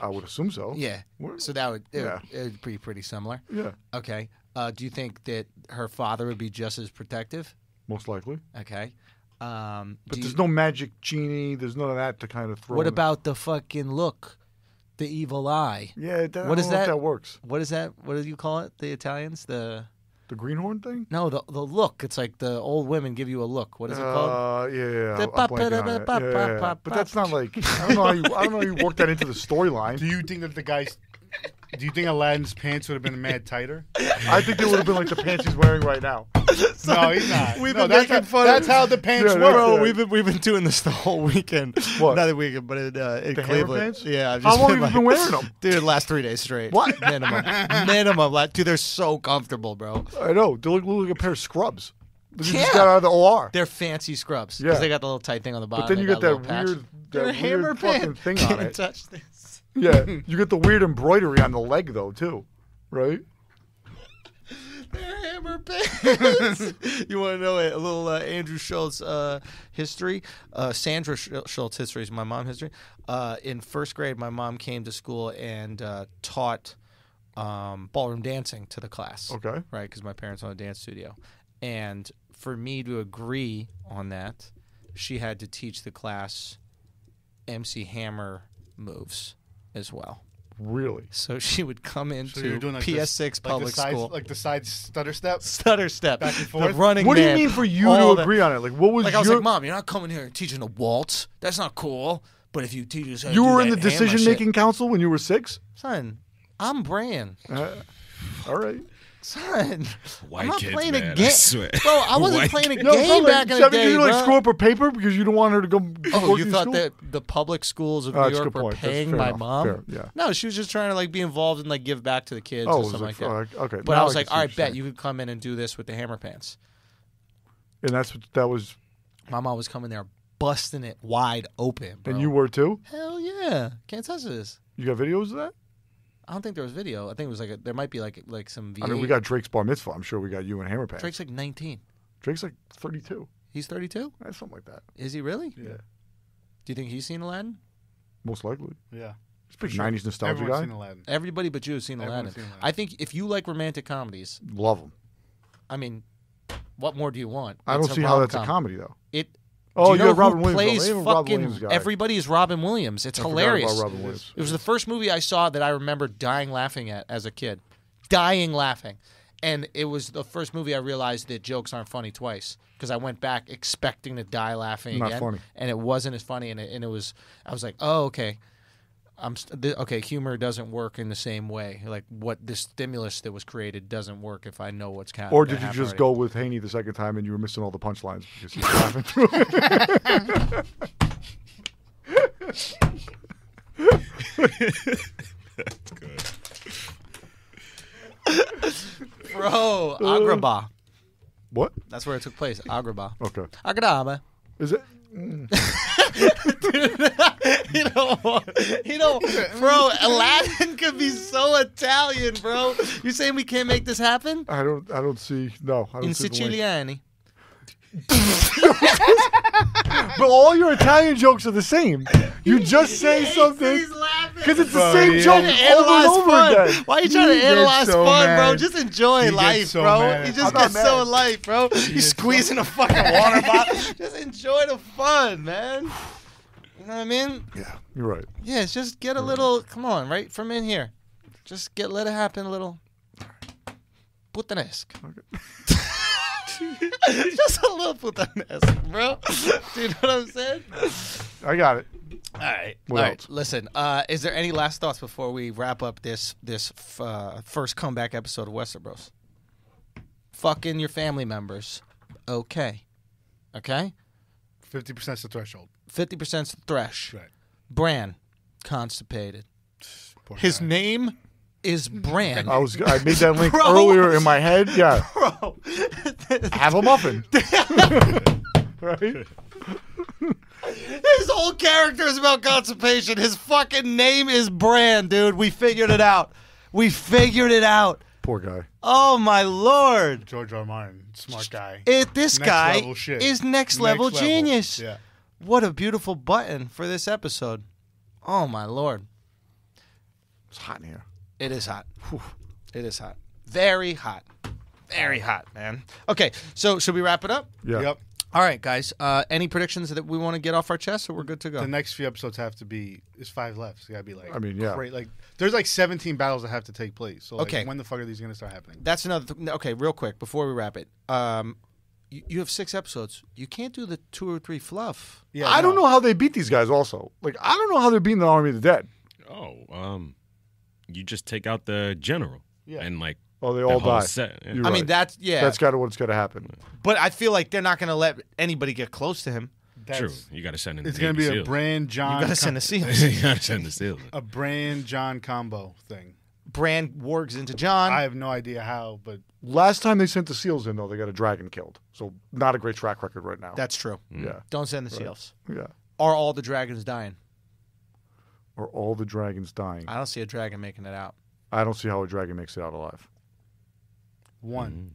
I would assume so. Yeah. What? So that Yeah. it would be pretty similar. Yeah, Okay. Do you think that her father would be just as protective? most likely. Okay. But there's no magic genie. There's none of that to kind of throw. What in. about the fucking look? The evil eye. Yeah, What I don't is know if that? that works. What is that? What do you call it? The Italians? The greenhorn thing? No, the look. It's like the old women give you a look. What is it called? Yeah. The I'm blanking on it. Yeah. But that's not like I don't know how you work that into the storyline. Do you think that do you think Aladdin's pants would have been mad tighter? I think they would have been like the pants he's wearing right now. No, he's not. We've No, been making fun. That's how the pants Yeah, work. Bro, Yeah. we've been doing this the whole weekend. What? Not the weekend, but in The hammer Cleveland. pants? Yeah, I've How just long been have you been wearing them? Dude, last 3 days straight. What? Minimum. Like, dude, they're so comfortable, bro. I know. They look like a pair of scrubs. You Yeah. just got out of the OR. They're fancy scrubs because Yeah. they got the little tight thing on the bottom. But then you They get got a that little patch. weird, They're that hammer weird fucking pants. thing Can't on it. touch this. Yeah, you get the weird embroidery on the leg though too, right? They're hammer pants. You want to know a little Andrew Schulz history? Sandra Schulz history is my mom history. In first grade, my mom came to school and taught ballroom dancing to the class. Okay. Right, because my parents own a dance studio. And for me to agree on that, she had to teach the class MC Hammer moves as well. Really? So she would come So into you're doing like PS6 public school. like the side stutter step. Stutter step. Back and The forth? running What do you man, mean for you all to agree on it? Like, what was Like, I was your? like, Mom, you're not coming here and teaching a waltz. That's not cool. But if you teach us how to you do were in the that hammer decision-making shit- council when you were 6. Son, I'm Bran. All right. Son, White I'm not kids, playing man, a I game. swear. Bro, I wasn't White playing a No, game like, back in the 7, day, you like bro. screw up her paper because you don't want her to go. Oh, work you in thought school? that the public schools of Oh, New that's a York good were point. That's paying fair my enough. mom? Fair, yeah. No, she was just trying to like be involved and like give back to the kids Oh, or it was something like, like that. okay. But now I was can like, see all what right, you're bet saying. you could come in and do this with the hammer pants. And that was, My mom was coming there busting it wide open, bro. and you were too. Hell yeah. Can't touch this. You got videos of that? I don't think there was video. I think it was like there might be like some V8. I mean, we got Drake's bar mitzvah. I'm sure we got you in hammer pants. Drake's like 19. Drake's like 32. He's 32? Something like that. Is he really? Yeah. Do you think he's seen Aladdin? Most likely. Yeah. He's a big Sure. 90s nostalgia Everyone's guy. seen Aladdin. Everybody but you has seen Everyone's Aladdin. seen Aladdin. I think if you like romantic comedies, Love him. I mean, what more do you want? I It's don't see how that's a rom-com. comedy though. It. Oh, do you you know got Robin who Williams. plays I'm a Robin fucking Williams guy. everybody is Robin Williams. It's I forgot hilarious. about Robin Williams. It was the first movie I saw that I remember dying laughing at as a kid. Dying laughing. And it was the first movie I realized that jokes aren't funny twice because I went back expecting to die laughing Not again. funny. And it wasn't as funny. And it was, I was like, oh, okay. Okay, humor doesn't work in the same way. Like what the stimulus that was created doesn't work if I know what's happening. Or did you just go with Haney the second time and you were missing all the punchlines because he was laughing through it? That's good. Bro, Agrabah. What? That's where it took place. Agrabah. Okay. Agrabah. Is it? You know, bro, Aladdin could be so Italian, bro. You saying we can't make this happen? I don't see. No. I don't In see the link. Siciliani. But all your Italian jokes are the same. You just say something because it's the Bro, same yeah. joke Trying to over and analyze over fun. again. Why are you trying to gets analyze so fun, bro? mad. Just enjoy He life, gets so bro. mad. You I'm just not get so mad. in life, bro. You gets squeezing a fucking water bottle. Just enjoy the fun, man. You know what I mean? Yeah, you're right. Yeah, it's just get a little. Come on, right from in here. Just let it happen a little. Putanesque. Just a little putanesque, bro. Do you know what I'm saying? I got it. All right. What All right. else? Listen, is there any last thoughts before we wrap up this first comeback episode of Westerbros? Fucking your family members. Okay. Okay? 50% is the threshold. 50%'s the thresh. Right. Bran. Constipated. Poor His guy. name is Bran. I made that link Bro. earlier in my head. Yeah. Bro. Have a muffin. Right? His whole character is about constipation. His fucking name is Bran, dude. We figured it out. We figured it out. Poor guy. Oh, my Lord. George R. Martin, smart guy. This Next guy level shit. is next level genius. Yeah. What a beautiful button for this episode. Oh, my Lord. It's hot in here. It is hot. Whew. It is hot. Very hot. Very hot, man. Okay, so should we wrap it up? Yeah. Yep. All right, guys. Any predictions that we want to get off our chest, or we're good to go? The next few episodes have to be. There's 5 left. So you gotta be like. I mean, yeah. Like there's like 17 battles that have to take place. So like, Okay. when the fuck are these gonna start happening? That's another. Okay, real quick before we wrap it. You have 6 episodes. You can't do the 2 or 3 fluff. Yeah. I don't know how they beat these guys. Also, like I don't know how they're beating the Army of the Dead. You just take out the general. Yeah. And like. Oh, they the all whole die. set. Yeah. You're I mean, right. that's That's kind of what's got to happen. But I feel like they're not going to let anybody get close to him. True. You got to send in. It's the gonna be Navy a Brand John. You got to send the seals. you got to send the seals. A Brand John combo thing. Brand wargs into John. I have no idea how, but Last time they sent the SEALs in, though, they got a dragon killed. So not a great track record right now. That's true. yeah, Don't send the seals. yeah. Are all the dragons dying? Or all the dragons dying. I don't see a dragon making it out. I don't see how a dragon makes it out alive. one.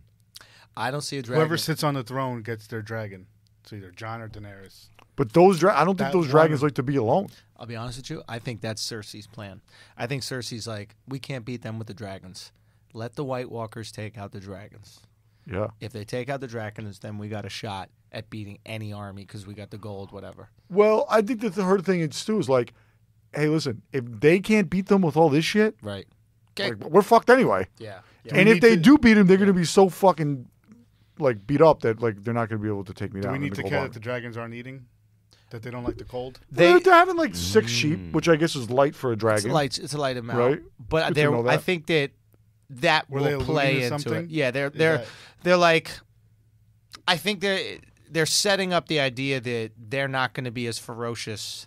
I don't see a dragon. Whoever sits on the throne gets their dragon. It's either John or Daenerys. But those, I don't think That those one- dragons like to be alone. I'll be honest with you. I think that's Cersei's plan. I think Cersei's like, we can't beat them with the dragons. Let the White Walkers take out the dragons. Yeah. If they take out the dragons, then we got a shot at beating any army because we got the gold, whatever. Well, I think that the hard thing is too is like, hey, listen, if they can't beat them with all this shit, Right. Okay. like, we're fucked anyway. Yeah. And we if need they to- do beat him, they're going to be so fucking like beat up that like they're not going to be able to take me Do down. we in need the to gold care army. that the dragons aren't eating? That they don't like the cold? They're having like 6 sheep, which I guess is light for a It's dragon. a light amount, Right. But Good to know I that. think that Were they will alluding play to into something? it. Yeah, Is they're like, I think they're setting up the idea that they're not going to be as ferocious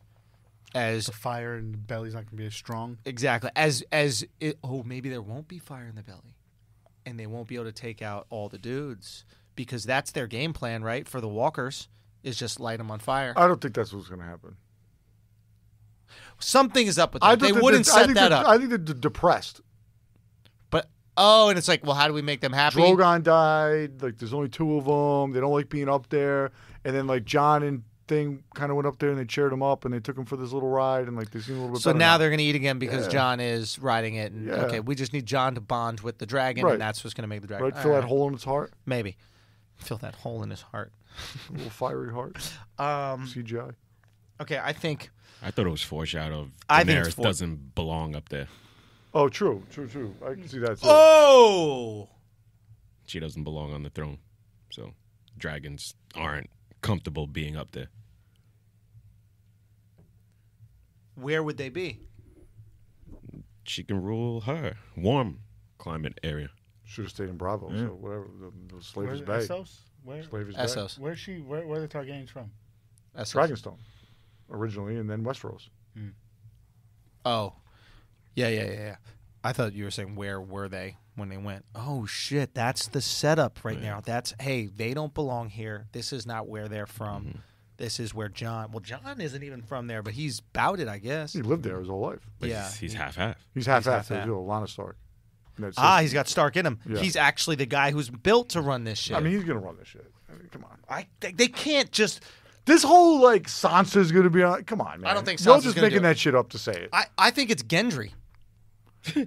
as The fire in the belly's not going to be as strong. exactly maybe there won't be fire in the belly, and they won't be able to take out all the dudes because that's their game plan, right? For the walkers is just light them on fire. I don't think that's what's going to happen. Something is up with I that. They think wouldn't I set think that they're- up. I think they're depressed. But and it's like, well, how do we make them happy? Drogon died. Like, there's only 2 of them. They don't like being up there. And then like John and Thing kind of went up there and they cheered him up and they took him for this little ride and like they seem a little bit. So better now they're going to eat again because Yeah. John is riding it. And Yeah. okay, we just need John to bond with the dragon, Right. and that's what's going to make the dragon. right. All Fill that right. hole in its heart, Maybe. Fill that hole in his heart. a little fiery heart. CGI. Okay, I think. I thought it was foreshadow of I think it's Daenerys doesn't belong up there. Oh, true. I can see that too. Oh! She doesn't belong on the throne. So dragons aren't comfortable being up there. Where would they be? She can rule her warm climate area. Should have stayed in Bravo. Yeah. So whatever. The Slaver's Where's Bay. Essos? Slaver's Bay. Essos. Where's she? Where are the Targaryens from? Essos. Dragonstone, originally, and then Westeros. Oh. Yeah. I thought you were saying where were they when they went. Oh, shit. That's the setup right now. That's, hey, they don't belong here. This is not where they're from. Mm-hmm. This is where John. Well, John isn't even from there, but he's about it, I guess. He lived there his whole life. But Yeah. he's half-half. He's half-assed. half-assed. He's a Lana Stark. And that's it. He's got Stark in him. Yeah. He's actually the guy who's built to run this shit. I mean, he's gonna run this shit. I mean, come on. They can't just. This whole like Sansa's gonna be on. Come on, man. I don't think You're Sansa's just gonna making do it. that shit up to say it. I think it's Gendry.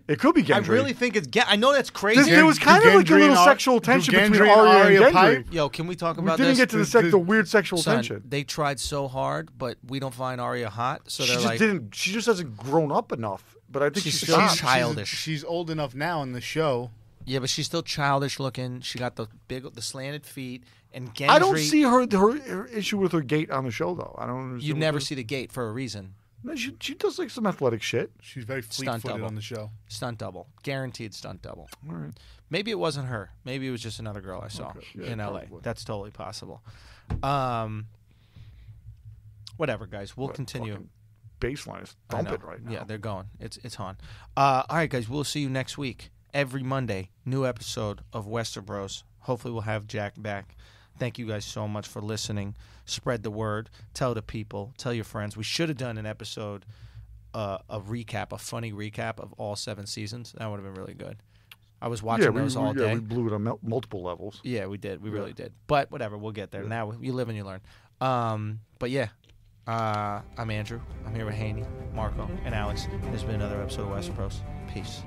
It could be Gendry. I really think it's. I know that's crazy. There was kind of like a Gendry little and sexual tension do between Gendry and Arya and Arya Gendry. pipe? Yo, can we talk We about didn't this? get to the weird sexual Son, tension. they tried so hard, but we don't find Arya hot. So She they're just like, didn't. She just hasn't grown up enough. But I think She's she's still stopped. childish. She's old enough now in the show. yeah, but she's still childish looking. She got the slanted feet, and Gendry. I don't see her issue with her gait on the show though. I don't. understand You what never the- see the gate for a reason. No, she does like some athletic shit. She's very Stunt fleet-footed double. on the show. Stunt double, guaranteed stunt double. All right. Maybe it wasn't her. Maybe it was just another girl I saw Okay. Yeah, in LA. probably. That's totally possible. Whatever, guys. We'll continue. Fucking baseline is I know. thumping right now. Yeah, they're going. It's on. All right, guys. We'll see you next week. Every Monday, new episode of Westerbros. Hopefully, we'll have Jack back. Thank you guys so much for listening. Spread the word. Tell the people. Tell your friends. We should have done an episode, a recap, a funny recap of all 7 seasons. That would have been really good. I was watching those all day. we blew it on multiple levels. Yeah, we did. We really did. But whatever, we'll get there. Now you live and you learn. But yeah, I'm Andrew. I'm here with Hani, Marco, and Alex. There's been another episode of Westerbros. Peace.